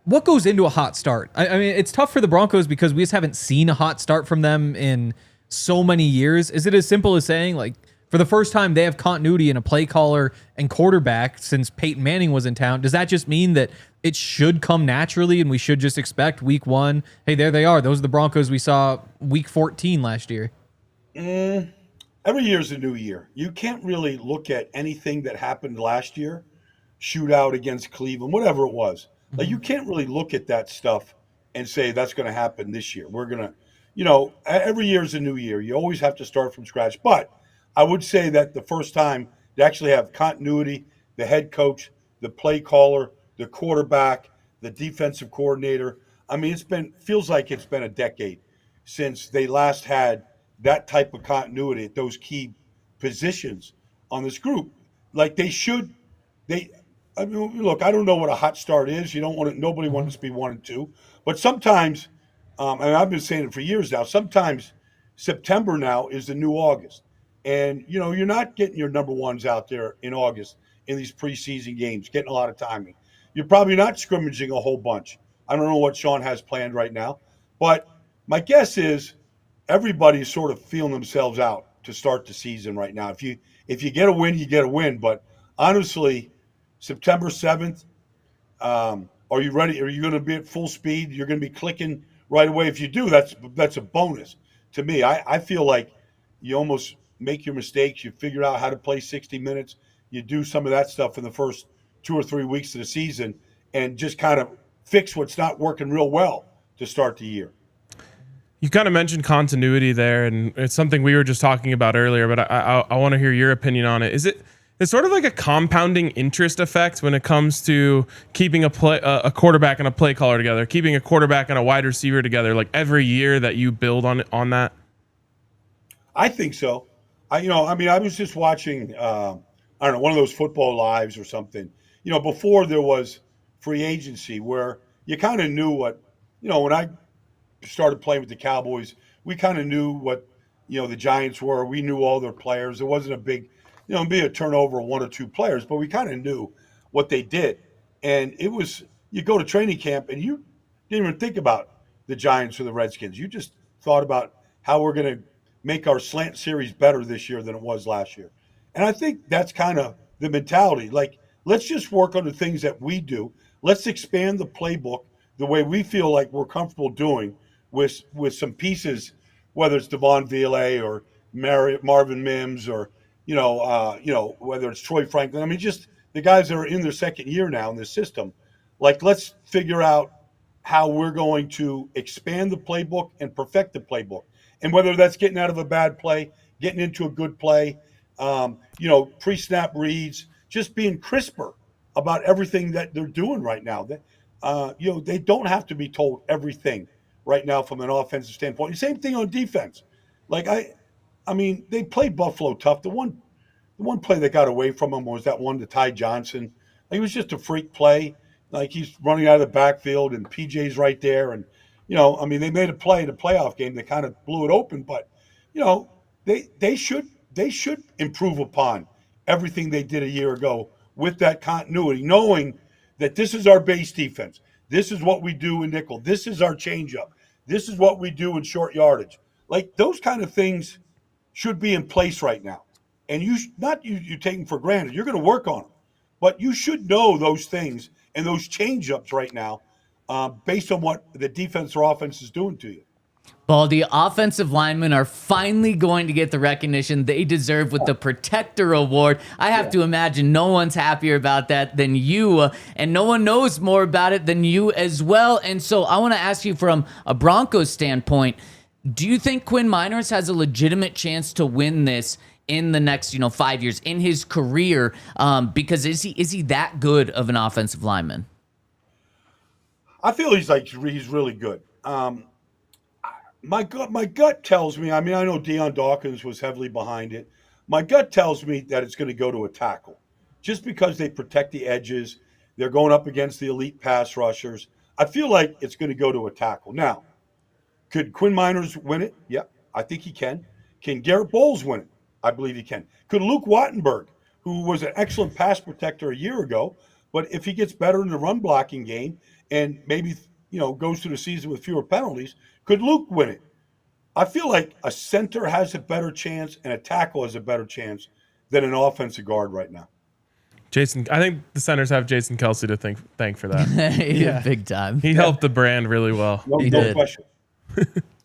what goes into a hot start? I mean, it's tough for the Broncos because we just haven't seen a hot start from them in so many years. Is it as simple as saying, like, for the first time they have continuity in a play caller and quarterback since Peyton Manning was in town? Does that just mean that it should come naturally and we should just expect week one, hey, there they are. Those are the Broncos we saw week 14 last year.
every year's a new year. You can't really look at anything that happened last year, shootout against Cleveland, whatever it was. Like, you can't really look at that stuff and say that's going to happen this year. We're going to, every year's a new year. You always have to start from scratch. But I would say that the first time to actually have continuity, the head coach, the play caller, the quarterback, the defensive coordinator. I mean, feels like it's been a decade since they last had that type of continuity at those key positions on this group. Like I mean, look, I don't know what a hot start is. Nobody wants to be 1-2, but sometimes, and I've been saying it for years now, sometimes September now is the new August. And, you're not getting your number ones out there in August in these preseason games, getting a lot of timing. You're probably not scrimmaging a whole bunch. I don't know what Sean has planned right now, but my guess is everybody's sort of feeling themselves out to start the season right now. If you get a win, you get a win. But honestly, September 7th, are you ready? Are you going to be at full speed? You're going to be clicking right away. If you do, that's a bonus to me. I feel like you almost make your mistakes. You figure out how to play 60 minutes. You do some of that stuff in the first 2 or 3 weeks of the season and just kind of fix what's not working real well to start the year.
You kind of mentioned continuity there, and it's something we were just talking about earlier, but I want to hear your opinion on it. It's sort of like a compounding interest effect when it comes to keeping a quarterback and a play caller together, keeping a quarterback and a wide receiver together, like every year that you build on that?
I think so. I was just watching, one of those football lives or something. Before there was free agency where you kind of knew what, when I started playing with the Cowboys, we kind of knew what, the Giants were. We knew all their players. It wasn't a big, be a turnover of 1 or 2 players, but we kind of knew what they did. And it was, you go to training camp and you didn't even think about the Giants or the Redskins. You just thought about how we're going to make our slant series better this year than it was last year. And I think that's kind of the mentality. Like, let's just work on the things that we do. Let's expand the playbook the way we feel like we're comfortable doing with some pieces, whether it's Devon Villay or Marvin Mims or, whether it's Troy Franklin. I mean, just the guys that are in their second year now in this system. Like, let's figure out how we're going to expand the playbook and perfect the playbook. And whether that's getting out of a bad play, getting into a good play, pre-snap reads, just being crisper about everything that they're doing right now. They don't have to be told everything right now from an offensive standpoint. Same thing on defense. Like, I mean, they played Buffalo tough. The one play that got away from them was that one to Ty Johnson. Like, it was just a freak play. Like, he's running out of the backfield and PJ's right there. And, they made a play in a playoff game that kind of blew it open. But, they should improve upon everything they did a year ago with that continuity, knowing that this is our base defense. This is what we do in nickel. This is our changeup. This is what we do in short yardage. Like, those kind of things should be in place right now. And you take them for granted. You're going to work on them. But you should know those things and those changeups right now based on what the defense or offense is doing to you.
Baldy, offensive linemen are finally going to get the recognition they deserve with the Protector Award. I have to imagine no one's happier about that than you, and no one knows more about it than you as well. And so I want to ask you from a Broncos standpoint, do you think Quinn Miners has a legitimate chance to win this in the next 5 years in his career? Because is he that good of an offensive lineman?
I feel he's really good. My gut tells me, I know Deion Dawkins was heavily behind it. My gut tells me that it's going to go to a tackle just because they protect the edges. They're going up against the elite pass rushers. I feel like it's going to go to a tackle. Now, could Quinn Miners win it? Yeah, I think he can. Can Garrett Bowles win it? I believe he can. Could Luke Wattenberg, who was an excellent pass protector a year ago, but if he gets better in the run blocking game and maybe goes through the season with fewer penalties, could Luke win it? I feel like a center has a better chance and a tackle has a better chance than an offensive guard right now.
Jason, I think the centers have Jason Kelce to thank for that.
Yeah, big time.
He helped the brand really well.
No question.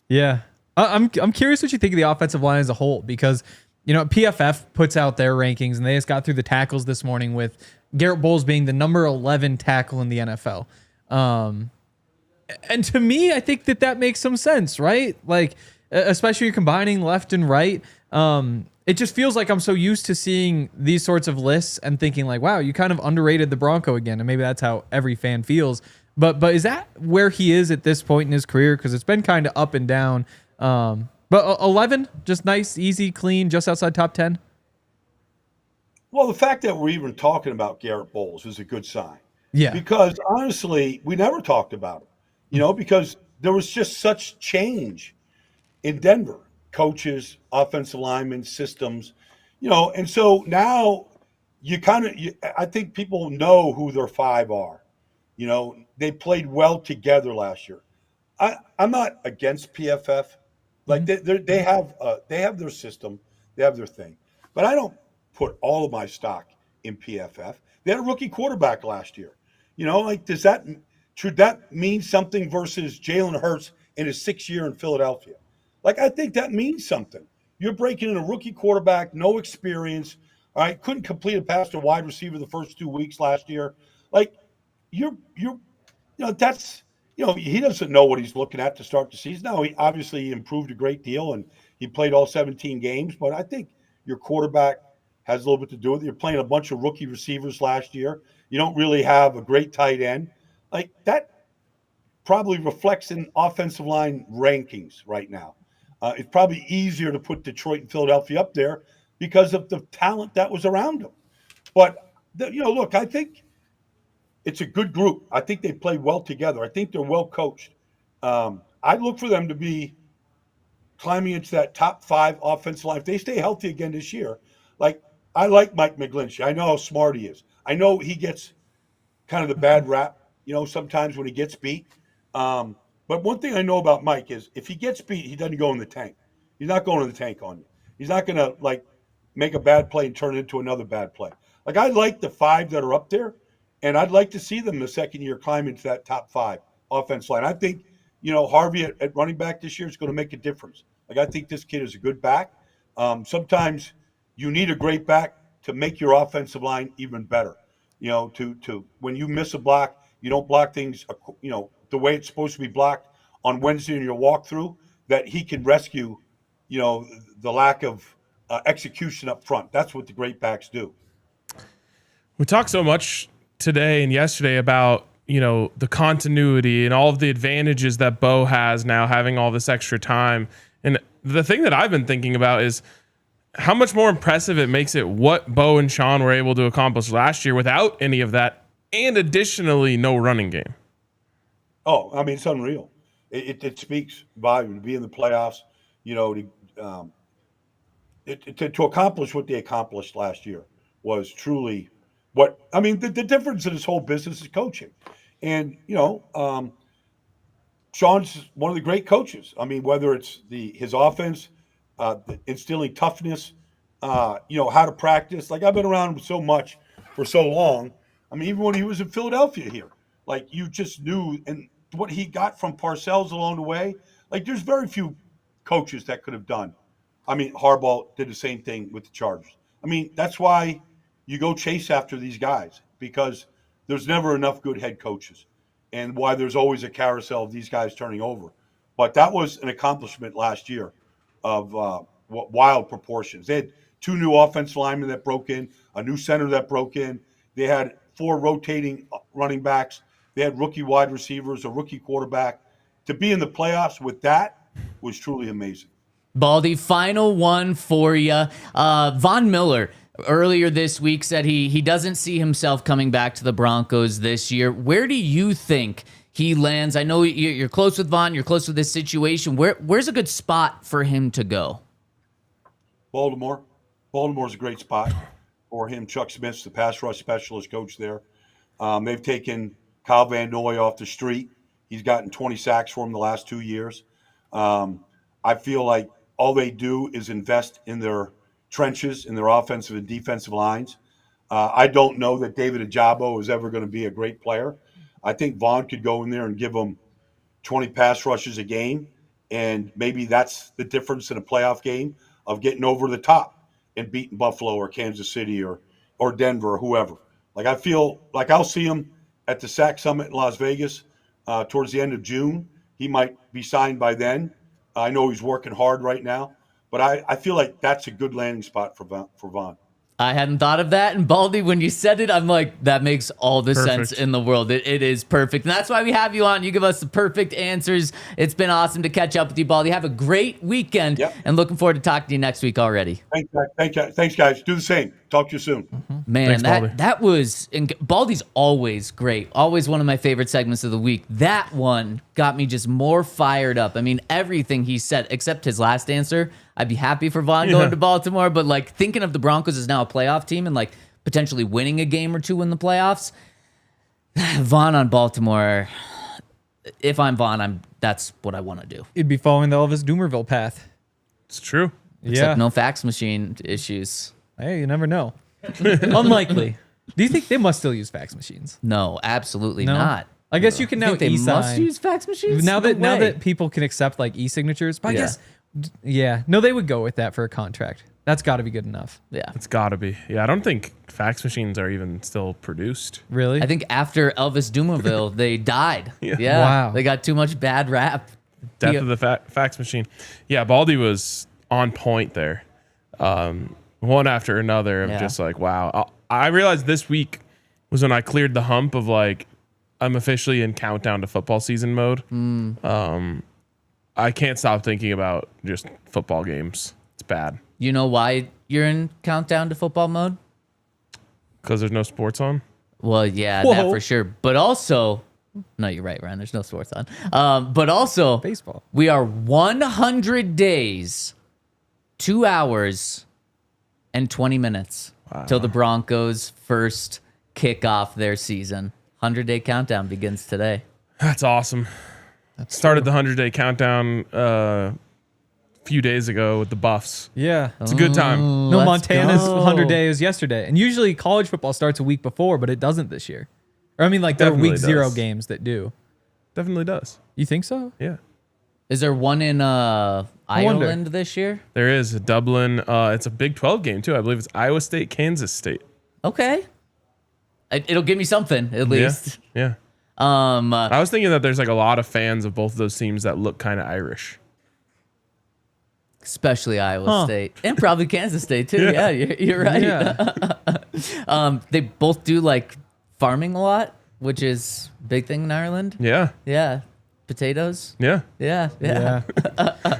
Yeah. I'm curious what you think of the offensive line as a whole, because PFF puts out their rankings, and they just got through the tackles this morning with Garrett Bowles being the number 11 tackle in the NFL. And to me, I think that makes some sense, right? Like, especially combining left and right. It just feels like I'm so used to seeing these sorts of lists and thinking like, wow, you kind of underrated the Bronco again. And maybe that's how every fan feels. But is that where he is at this point in his career? Because it's been kind of up and down. But 11, just nice, easy, clean, just outside top 10.
Well, the fact that we're even talking about Garrett Bowles is a good sign.
Yeah.
Because honestly, we never talked about him, because there was just such change in Denver. Coaches, offensive linemen, systems, and so now I think people know who their five are. They played well together last year. I'm not against PFF. Like they have their system, they have their thing, but I don't put all of my stock in PFF. They had a rookie quarterback last year. Should that mean something versus Jalen Hurts in his 6th year in Philadelphia? Like, I think that means something. You're breaking in a rookie quarterback, no experience. All right, couldn't complete a pass to wide receiver the first 2 weeks last year. Like, that's. He doesn't know what he's looking at to start the season. Now, he obviously improved a great deal, and he played all 17 games. But I think your quarterback has a little bit to do with it. You're playing a bunch of rookie receivers last year. You don't really have a great tight end. Like, that probably reflects in offensive line rankings right now. It's probably easier to put Detroit and Philadelphia up there because of the talent that was around them. But, look, I think it's a good group. I think they play well together. I think they're well coached. I'd look for them to be climbing into that top 5 offensive line. If they stay healthy again this year, I like Mike McGlinchey. I know how smart he is. I know he gets kind of the bad rap, sometimes when he gets beat. But one thing I know about Mike is if he gets beat, he doesn't go in the tank. He's not going in the tank on you. He's not going to, make a bad play and turn it into another bad play. I like the 5 that are up there. And I'd like to see them the second year climb into that top 5 offense line. I think, Harvey at running back this year is going to make a difference. I think this kid is a good back. Sometimes you need a great back to make your offensive line even better. To when you miss a block, you don't block things, the way it's supposed to be blocked on Wednesday in your walkthrough, that he can rescue, the lack of execution up front. That's what the great backs do.
We talked so much today and yesterday about the continuity and all of the advantages that Bo has now, having all this extra time. And the thing that I've been thinking about is how much more impressive it makes it what Bo and Sean were able to accomplish last year without any of that, and additionally no running game.
Oh, I mean, it's unreal. It speaks volume to be in the playoffs, to accomplish what they accomplished last year was truly the difference in this whole business is coaching. And, Sean's one of the great coaches. I mean, whether it's his offense, instilling toughness, how to practice. I've been around him so much for so long. I mean, even when he was in Philadelphia here, you just knew, and what he got from Parcells along the way, there's very few coaches that could have done. I mean, Harbaugh did the same thing with the Chargers. I mean, that's why you go chase after these guys, because there's never enough good head coaches, and why there's always a carousel of these guys turning over. But that was an accomplishment last year of wild proportions. They had 2 new offensive linemen that broke in, a new center that broke in. They had 4 rotating running backs. They had rookie wide receivers, a rookie quarterback. To be in the playoffs with that was truly amazing.
Baldy, final one for you. Von Miller earlier this week said he doesn't see himself coming back to the Broncos this year. Where do you think he lands? I know you're close with Von. You're close with this situation. Where's a good spot for him to go?
Baltimore. Baltimore's a great spot for him. Chuck Smith's the pass rush specialist coach there. They've taken Kyle Van Noy off the street. He's gotten 20 sacks for him the last 2 years. I feel like all they do is invest in their trenches, in their offensive and defensive lines. I don't know that David Ajabo is ever going to be a great player. I think Vaughn could go in there and give them 20 pass rushes a game, and maybe that's the difference in a playoff game of getting over the top. and beating Buffalo or Kansas City or Denver or whoever. Like I feel like I'll see him at the SAC Summit in Las Vegas towards the end of June. He might be signed by then. I know he's working hard right now, but I feel like that's a good landing spot for Von.
I hadn't thought of that. And Baldy, when you said it, I'm like, that makes all the
Perfect.
sense in the world. It is perfect. And that's why we have you on. You give us the perfect answers. It's been awesome to catch up with you, Baldy. Have a great weekend.
Yep.
And looking forward to talking to you next week already.
Thanks, guys. Do the same. Talk to you soon.
Man,
Thanks, Baldy.
that was, and Baldy's always great. Always one of my favorite segments of the week. That one got me just more fired up. I mean, everything he said, except his last answer. I'd be happy for Von going to Baltimore, but like thinking of the Broncos as now a playoff team and like potentially winning a game or two in the playoffs. Von on Baltimore. If I'm Von, that's what I want to do.
He'd be following the Elvis Doomerville path.
It's true.
Except no fax machine issues.
Hey, you never know. Unlikely. Do you think they must still use fax machines?
No, absolutely
No?
not.
I guess you can now
Think they
e-sign.
must use fax machines
now
No way.
that people can accept like e-signatures. But I
Yeah.
guess, no, they would go with that for a contract. That's got to be good enough.
Yeah.
It's got to be. Yeah, I don't think fax machines are even still produced.
Really?
I think after Elvis Doomerville, they died. Yeah.
Wow.
They got too much bad rap.
Death of the fax machine. Yeah, Baldy was on point there. One after another of
Yeah.
just like, wow. I realized this week was when I cleared the hump of like, I'm officially in countdown to football season mode. I can't stop thinking about just football games. It's bad
You know why you're in countdown to football mode?
because there's no sports on.
Well, yeah, that
Whoa.
for sure. But also, no, you're right, Ryan. There's no sports on. But also,
Baseball.
we are 100 days, 2 hours, and 20 minutes till the Broncos first kick off their season. 100-day countdown begins today.
That's awesome. Started the 100-day countdown a few days ago with the Buffs.
Yeah.
It's a good time.
No,
Let's
Montana's
go.
100 days yesterday. And usually college football starts a week before, but it doesn't this year. Or I mean, like there are
Definitely
week zero
does.
games that do.
Definitely does.
You think so?
Yeah.
Is there one in
wonder.
Ireland this year?
There is a Dublin. It's a Big 12 game too. I believe it's Iowa State, Kansas State.
Okay. It'll give me something, at least.
Yeah. I was thinking that there's like a lot of fans of both of those teams that look kind of Irish.
Especially Iowa State. And probably Kansas State, too. Yeah, you're right.
Yeah.
They both do, like, farming a lot, which is a big thing in Ireland.
Yeah.
Yeah. Potatoes.
Yeah.
Yeah.
Yeah.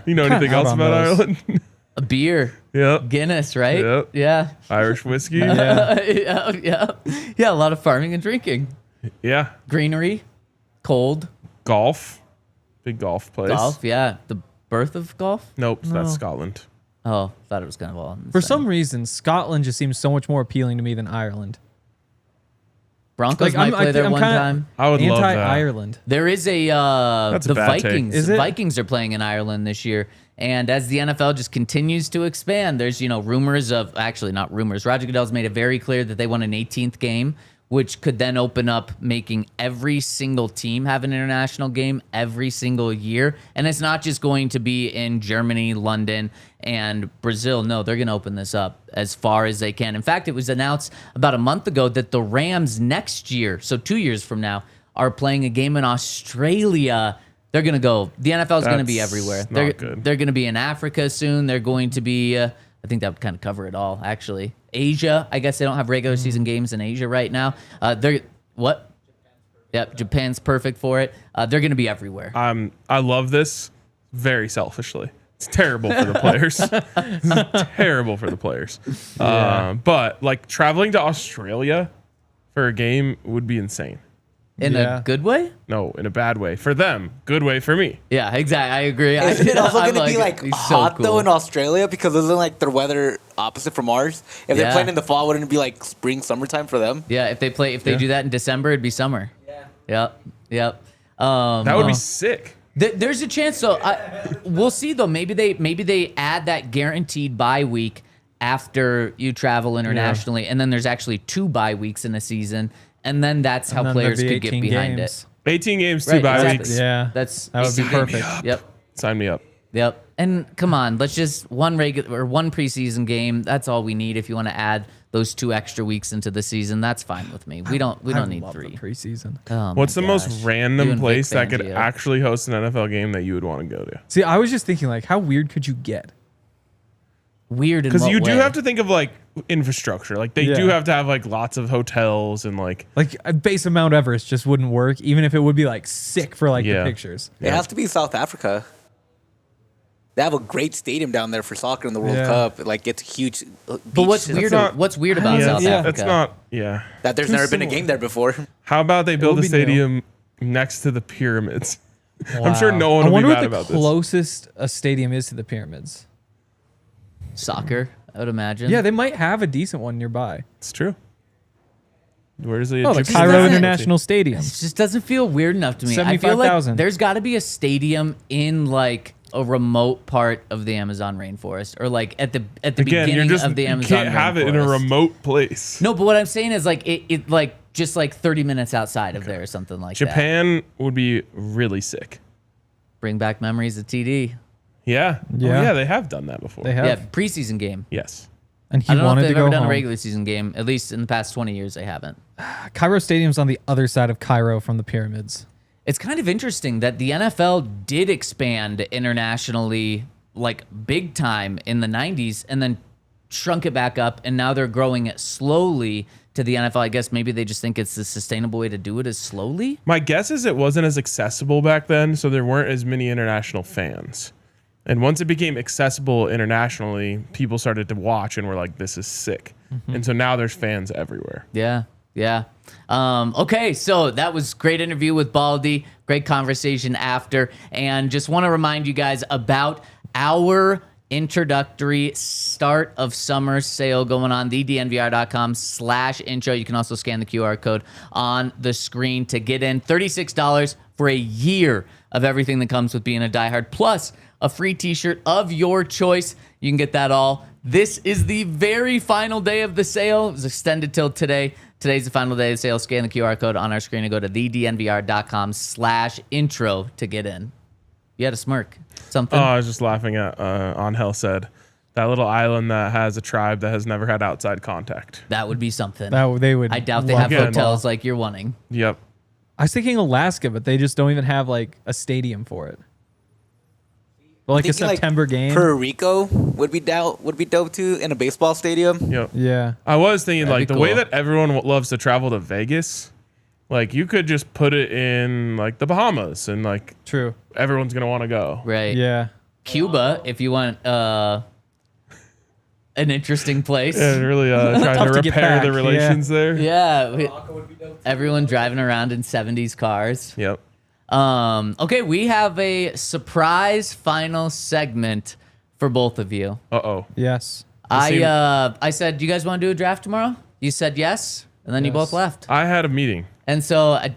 You know anything
out
else
on
about
those.
Ireland?
A beer.
Yep.
Guinness, right?
Yep.
Yeah.
Irish whiskey.
Yeah.
Yeah. Yeah, a lot of farming and drinking.
Yeah.
Greenery. Cold.
Golf. Big golf place.
Golf. Yeah. The birth of golf.
Nope. That's Scotland.
Oh, thought it was kind of all in the
For
same.
some reason, Scotland just seems so much more appealing to me than Ireland.
Broncos might play there one
kinda
time.
I would love that.
Anti-Ireland.
There is a
That's a
the
bad take.
Vikings.
Is it?
Vikings are playing in Ireland this year, and as the NFL just continues to expand, there's rumors of actually not rumors. Roger Goodell's made it very clear that they want an 18th game, which could then open up making every single team have an international game every single year, and it's not just going to be in Germany, London, and Brazil. No, they're going to open this up as far as they can. In fact, it was announced about a month ago that the Rams next year, so 2 years from now, are playing a game in Australia. They're going to go. The NFL is going to be
That's
everywhere.
not good.
They're going to be in Africa soon. They're going to be, I think that would kind of cover it all, actually. Asia, I guess they don't have regular season games in Asia right now. What? Yep, Japan's perfect for it. They're going to be everywhere.
I love this very selfishly. It's terrible for the players. It's terrible for the players. But like traveling to Australia for a game would be insane.
In
Yeah.
a good way?
No, in a bad way for them. Good way for me.
Yeah, exactly. I agree.
Is it also
I'm
going to be like
he's so
hot though
cool.
in Australia because isn't like their weather opposite from ours? If
Yeah.
they're playing in the fall, wouldn't it be like spring, summertime for them?
Yeah, if they do that in December, it'd be summer. Yeah. Yep.
That would be sick.
There's a chance, though. We'll see, though. Maybe they add that guaranteed bye week after you travel internationally, and then there's actually 2 bye weeks in a season, and then that's how
And then
players
there'd be
could get
18
behind
games.
it.
18 games, 2
Right,
bye
exactly.
weeks.
Yeah.
That's
That would be
18 games.
perfect.
Yep.
Sign me up.
Yep. And come on, let's just one preseason game. That's all we need. If you want to add those 2 extra weeks into the season, that's fine with me. We don't need
love
3
the preseason.
Oh
What's the
my
most
gosh. You
random
and
place
Vic
that could
Fangio.
actually host an NFL game that you would want to go to?
See, I was just thinking, like, how weird could you get?
Weird in
Because
what
you do
way?
have to think of like infrastructure. Like they
Yeah.
do have to have like lots of hotels and like
A base of Mount Everest just wouldn't work, even if it would be like sick for like
Yeah.
the pictures.
It has to be South Africa. They have a great stadium down there for soccer in the World
Yeah.
Cup. Like it's huge.
But what's weird?
not-
What's weird about
yeah,
South Africa?
that's not yeah.
that there's
Too
never been a
similar.
game there before.
How about they build
would
a
be new.
stadium next to the pyramids? I'm sure no one
I
will
wonder
be
what
mad
the
about this.
closest a stadium is to the pyramids.
Soccer, I would imagine.
Yeah, they might have a decent one nearby.
It's true. Where's the
Oh, the
Egyptian
Cairo
doesn't-
International Stadium.
It just doesn't feel weird enough to me. I feel like
75,000.
there's got to be a stadium in like a remote part of the Amazon rainforest, or like at the
Again,
beginning
you're just
of the
you
Amazon
can't have it in a
rainforest.
remote place.
No, but what I'm saying is like it like just like 30 minutes outside of there or something like that.
Japan would be really sick.
Bring back memories of TD.
Yeah.
Yeah.
Oh, yeah, they have done that before.
They have.
Yeah, preseason game.
Yes.
And he
I don't know if
wanted
they've
to go
ever done
home.
a regular season game. At least in the past 20 years, they haven't.
Cairo Stadium's on the other side of Cairo from the pyramids.
It's kind of interesting that the NFL did expand internationally like big time in the 90s and then shrunk it back up, and now they're growing it slowly to the NFL. I guess maybe they just think it's the sustainable way to do it is slowly.
My guess is it wasn't as accessible back then, so there weren't as many international fans. And once it became accessible internationally, people started to watch and were like, this is sick. And so now there's fans everywhere.
Yeah. Yeah. Okay, so that was great interview with Baldy. Great conversation after. And just want to remind you guys about our introductory start of summer sale going on, thednvr.com/intro. You can also scan the QR code on the screen to get in. $36 for a year of everything that comes with being a diehard, plus a free t-shirt of your choice. You can get that all. This is the very final day of the sale. It was extended till today. Today's the final day of the sale. Scan the QR code on our screen and go to thednvr.com/intro to get in. You had a smirk. Something?
Oh, I was just laughing at On Hell said, that little island that has a tribe that has never had outside contact.
That would be something.
That they would.
I doubt they
love
have
Again.
hotels like you're wanting.
Yep.
I was thinking Alaska, but they just don't even have like a stadium for it. But like a
Thinking,
September game.
Puerto Rico would be dope too in a baseball stadium.
Yep.
Yeah.
I was thinking
That'd
like
be
the way
cool.
that everyone loves to travel to Vegas, like you could just put it in like the Bahamas and like
True.
everyone's going to want to go.
Right.
Yeah.
Cuba, if you want an interesting place.
Yeah, really trying
Tough
to
to get
repair the
back,
relations there.
Yeah. Everyone driving around in 70s cars.
Yep.
Okay, we have a surprise final segment for both of you.
Uh-oh.
Yes.
I said, do you guys want to do a draft tomorrow? You said yes, and then you both left.
I had a meeting.
And so I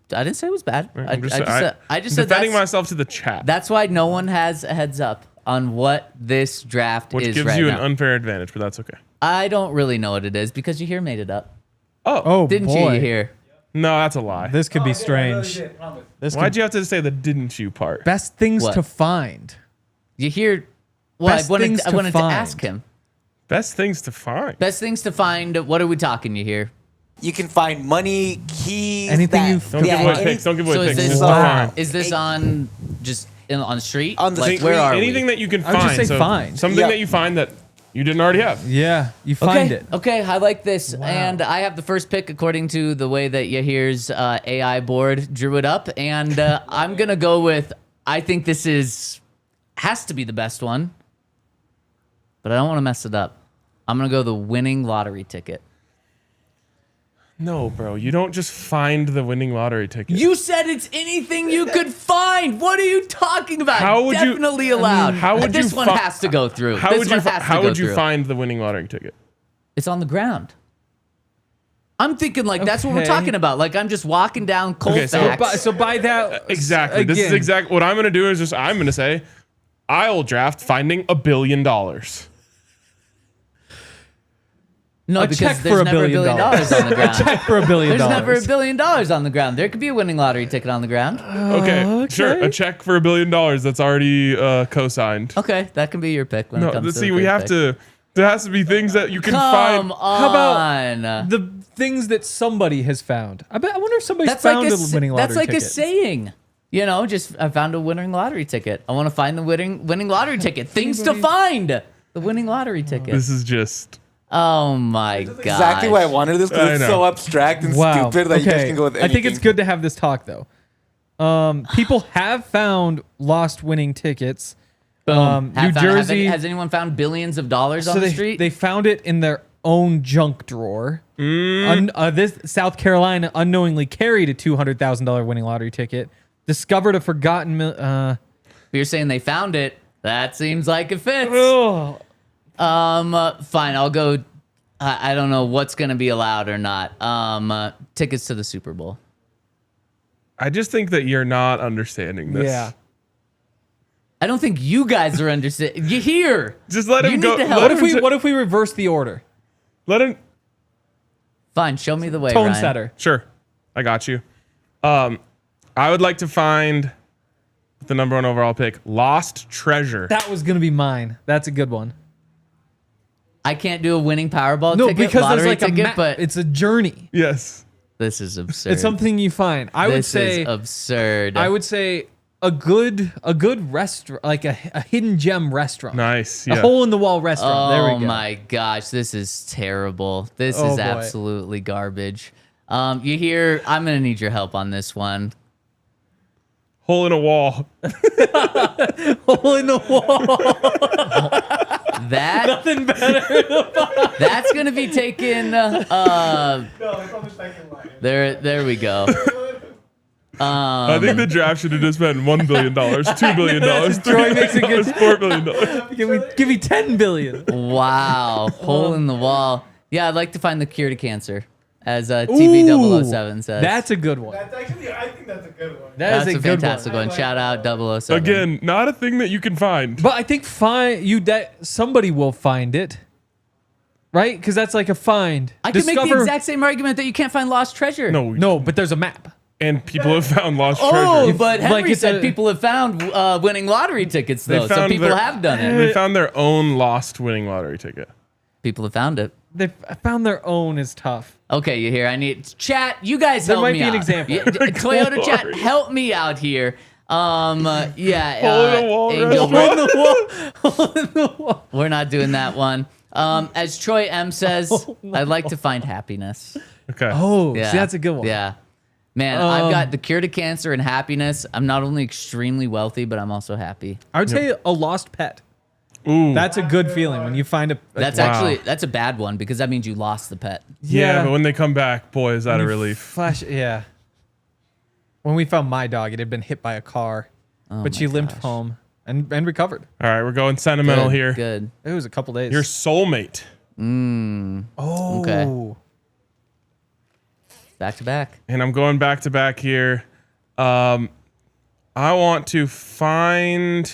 didn't say it was bad. I just said
I'm
that's,
defending myself to the chat,
that's why no one has a heads up on what this draft
which
is
gives
right
you
now.
an unfair advantage, but that's okay.
I don't really know what it is because you here made it up.
Oh,
Didn't
boy.
you hear?
No, that's a lie.
This could be strange. This
Why'd
could,
you have to say the didn't you part?
best things
What?
to find.
You hear? Well,
Best
I wanted,
things
I
to
wanted to
find.
ask him.
Best things to find.
Best things to find. What are we talking? You hear?
You can find money, keys,
Anything
that,
you
Don't give away
any-
picks. Don't give away
So is
picks.
this
Just
Wow.
find.
is this on just on the street?
On the
like
street.
where are
Anything
we?
that you can
I would
find.
just say
so
find.
Something
Yeah.
that you find that you didn't already have.
Yeah. You find it.
Okay, I like this. And I have the first pick according to the way that Yahir's AI board drew it up. And I'm going to go with, I think this has to be the best one. But I don't want to mess it up. I'm going to go the winning lottery ticket.
No, bro. You don't just find the winning lottery ticket.
You said it's anything you could find. What are you talking about?
How would you-
Definitely allowed.
how would
this
you
one
fi-
has to go through.
How
this
would you?
one has to
How
go
would you
through.
find the winning lottery ticket?
It's on the ground. I'm thinking like that's what we're
Okay.
talking about. Like I'm just walking down Colfax.
Okay,
So by that.
Exactly. This is
again,
exactly what I'm going to do. Is just I'm going to say, I'll draft finding $1 billion.
No,
A
because
check
there's
for $1
never $1
billion.
billion on the ground.
Check for $1 billion.
There's never $1 billion on the ground. There could be a winning lottery ticket on the ground.
Okay, sure. A check for $1 billion that's already co-signed.
Okay, that can be your pick when it
No,
comes to
see,
the
we
third
have
pick.
to. There has to be things that you can
Come
find.
on.
How about the things that somebody has found? I wonder if somebody's
That's
found
like
a winning lottery
That's like
ticket.
a saying. You know, just I found a winning lottery ticket. I want to find the winning lottery ticket. Things to find. The winning lottery ticket.
This is just.
Oh my god.
Exactly why I wanted this, because
I
it's
know.
so abstract and
Wow.
stupid that you guys can go with anything.
I think it's good to have this talk though. People have found lost winning tickets. New Jersey.
Has anyone found billions of dollars on
So
the
they,
street?
they found it in their own junk drawer. This South Carolina unknowingly carried a $200,000 winning lottery ticket. Discovered a forgotten.
You're saying they found it. That seems like it fits.
Oh,
Fine. I'll go. I don't know what's going to be allowed or not. Tickets to the Super Bowl.
I just think that you're not understanding this.
yeah.
I don't think you guys are understanding. You hear?
Just let him
You
go.
need to help.
Let
What
him
if we
t-
What if we reverse the order?
Let him.
Fine. Show me the way.
Tone
Ryan.
setter.
Sure, I got you. I would like to find the number 1 overall pick, Lost Treasure.
That was gonna be mine. That's a good one.
I can't do a winning Powerball
No,
ticket,
because there's
lottery
like a
ticket,
map.
but
It's a journey.
Yes.
this is absurd.
It's something you find. I would
This
say.
is absurd.
I would say a good restaurant, like a hidden gem restaurant.
Nice.
A
Yeah.
hole in the wall restaurant.
Oh
There we go.
my gosh, this is terrible. This
Oh,
is
boy.
absolutely garbage. You hear? I'm gonna need your help on this one.
Hole in a wall.
Hole in the wall.
That
Nothing better.
that's gonna be taken. There we go.
I think the draft should have just been $1 billion, $2 billion,
Troy makes a
$3
good-
billion, $4 billion.
give me 10 billion.
Wow, hole in the wall. Yeah, I'd like to find the cure to cancer, as TV007 says.
That's a good one.
Actually, I think that's a good one.
That's
a
a good
fantastic one. Shout out 007.
Again, not a thing that you can find.
But I think somebody will find it. Right? Because that's like a find.
I can make the exact same argument that you can't find lost treasure.
No,
but there's a map.
and people have found lost
Oh,
treasure.
but
Like
Henry
it's
said
a-
people have found winning lottery tickets, though. So
found
people
their-
have done it.
They found their own lost winning lottery ticket.
People have found it.
They found their own is tough.
Okay, you hear? I need chat. You guys
There
help
might
me
be an
out.
example.
Toyota chat,
Glory.
help me out here. Yeah.
Hole in the wall
Angel,
restaurant.
we're not doing that one. As Troy M says, I'd like to find happiness.
Okay.
Oh,
Yeah,
see, that's a good one.
Yeah. Man, I've got the cure to cancer and happiness. I'm not only extremely wealthy, but I'm also happy.
I would say a lost pet.
Ooh.
That's a good feeling when you find a
That's
Wow.
actually that's a bad one because that means you lost the pet.
yeah, but when they come back, boy, is that a relief.
Flash, yeah. When we found my dog, it had been hit by a car, but she limped home and recovered.
All right, we're going sentimental
Good,
here.
Good.
It was a couple days.
Your soulmate.
oh,
Okay. Back to back.
And I'm going back to back here. I want to find.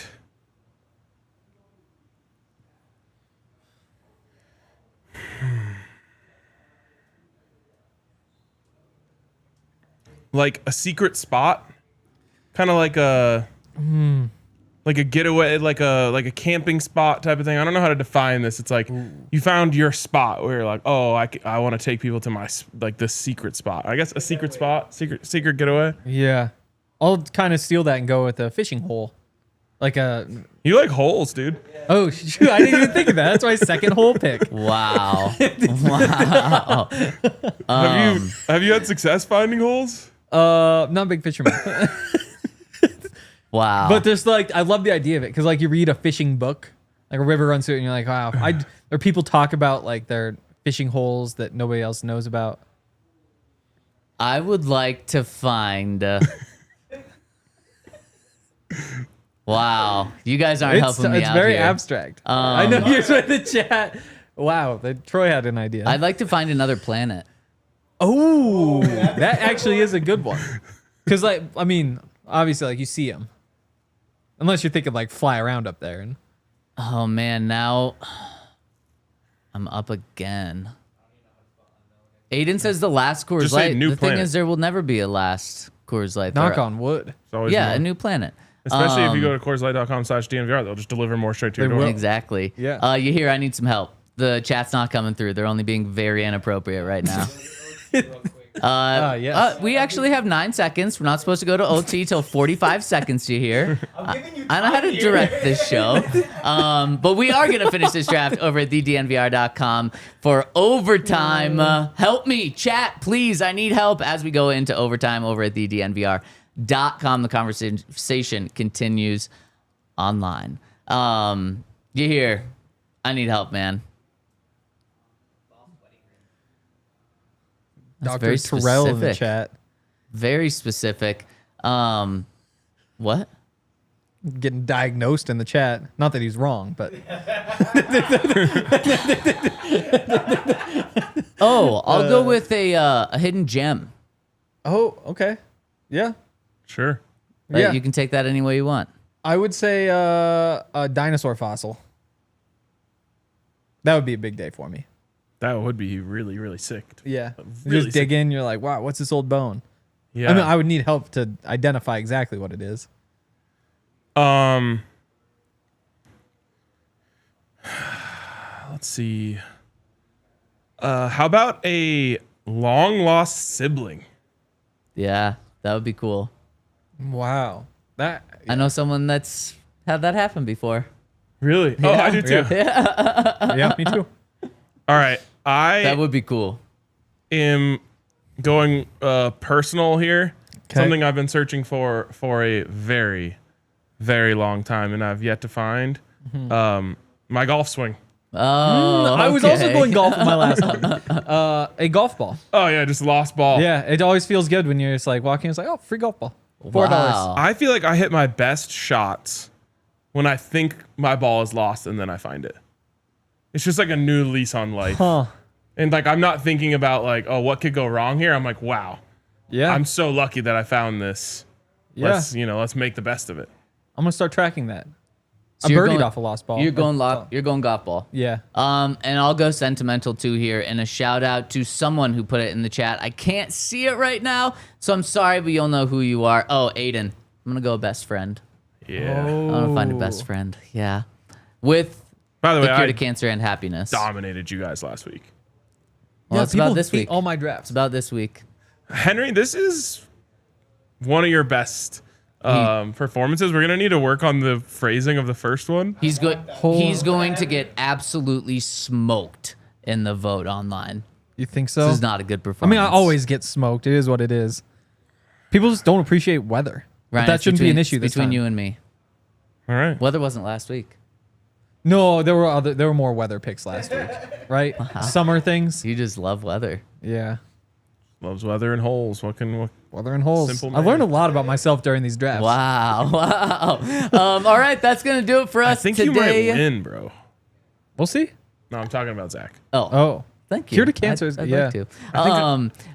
Like a secret spot, kind of like a getaway, like a camping spot type of thing. I don't know how to define this. It's like you found your spot where you're like, oh, I want to take people to my this secret spot. I guess a secret spot, secret getaway.
Yeah. I'll kind of steal that and go with a fishing hole. Like a.
You like holes, dude.
Oh, shoot. I didn't even think of that. That's my second hole pick.
Wow. Wow.
Have you had success finding holes?
Not a big fisherman.
Wow.
But there's like, I love the idea of it because like you read a fishing book, like a river runs through it, and you're like, wow. Or people talk about like their fishing holes that nobody else knows about.
I would like to find. Wow. You guys aren't helping me
It's
out
very
here.
abstract. I know you're in the chat. Wow, Troy had an idea.
I'd like to find another planet.
Oh, that actually is a good one. Because, like, I mean, obviously, like, you see them. Unless you're thinking, like, fly around up there. And
Oh man, now I'm up again. Aiden says the last Coors
Just say
Light.
new
The
planet.
thing is, there will never be a last Coors Light.
Knock on wood.
It's always
Yeah,
more.
a new planet.
Especially if you go to CoorsLight.com/DNVR, they'll just deliver more straight to your door.
Exactly.
Yeah.
You hear, I need some help. The chat's not coming through. They're only being very inappropriate right now.
Yes.
We actually have 9 seconds. We're not supposed to go to OT till 45 seconds to here. I know how to direct this show. But we are going to finish this draft over at thednvr.com for overtime. Help me, chat, please. I need help as we go into overtime over at thednvr.com. The conversation continues online. You hear, I need help, man. That's
Dr.
very
Terrell in the
specific.
chat.
Very specific. What?
Getting diagnosed in the chat. Not that he's wrong, but
Oh, I'll go with a hidden gem.
oh, okay. Yeah.
Sure.
Yeah.
You can take that any way you want.
I would say a dinosaur fossil. That would be a big day for me.
That would be really, really sick.
Yeah.
Really
Just dig in, you're like, wow, what's this old bone?
Yeah.
I mean, I would need help to identify exactly what it is.
Let's see. How about a long lost sibling?
Yeah, that would be cool.
Wow. That
I know someone that's had that happen before.
Really? Oh, I do too.
yeah, me too.
All right.
That
I
would be cool.
am going personal here.
Okay.
Something I've been searching for a very, very long time, and I've yet to find. My golf swing.
Oh,
I was also
okay.
going golf with my last one. A golf ball.
Oh yeah, just lost ball.
Yeah, it always feels good when you're just like walking. It's like, oh, free golf ball. $4.
Wow.
I feel like I hit my best shots when I think my ball is lost and then I find it. It's just like a new lease on life.
Huh.
And like I'm not thinking about like, oh, what could go wrong here? I'm like, wow,
Yeah.
I'm so lucky that I found this.
Yeah.
Let's make the best of it.
I'm gonna start tracking that.
So
I
you're
birdied
going-
off a lost ball.
You're going golf ball.
Yeah.
And I'll go sentimental too here, and a shout out to someone who put it in the chat. I can't see it right now, so I'm sorry, but you'll know who you are. Oh, Aiden. I'm gonna go best friend.
Yeah.
I want to find a best friend. Yeah, with
By the
the
way,
cure
I
to cancer and happiness.
dominated you guys last week.
Well, it's about this
hate
week.
all my drafts.
It's about this week.
Henry, this is one of your best performances. We're gonna need to work on the phrasing of the first one.
He's going to get absolutely smoked in the vote online.
You think so?
This is not a good
I
performance.
mean, I always get smoked. It is what it is. People just don't appreciate weather. But
Ryan,
that
it's
shouldn't be an
between-
issue
it's
this
between
time.
you and me.
All right.
Weather wasn't last week.
No, there were more weather picks last week, right? Summer things.
You just love weather.
Yeah.
Loves weather and holes.
Weather and holes.
Simple
I've learned a
man.
lot about myself during these drafts.
Wow. All right, that's gonna do it for us
I think
today.
you might win, bro.
We'll see.
No, I'm talking about Zach.
Oh.
Thank you.
Cure to cancer is-
I'd
yeah.
like to.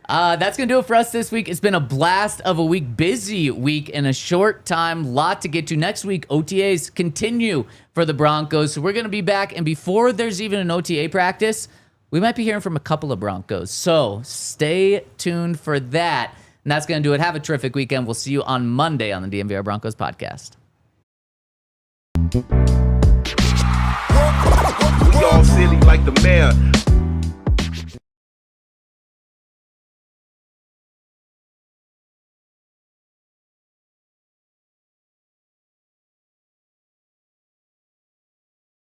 That's going to do it for us this week. It's been a blast of a week, busy week in a short time. Lot to get to. Next week, OTAs continue for the Broncos. So we're going to be back. And before there's even an OTA practice, we might be hearing from a couple of Broncos. So stay tuned for that. And that's going to do it. Have a terrific weekend. We'll see you on Monday on the DNVR Broncos podcast.
We all silly like the mayor.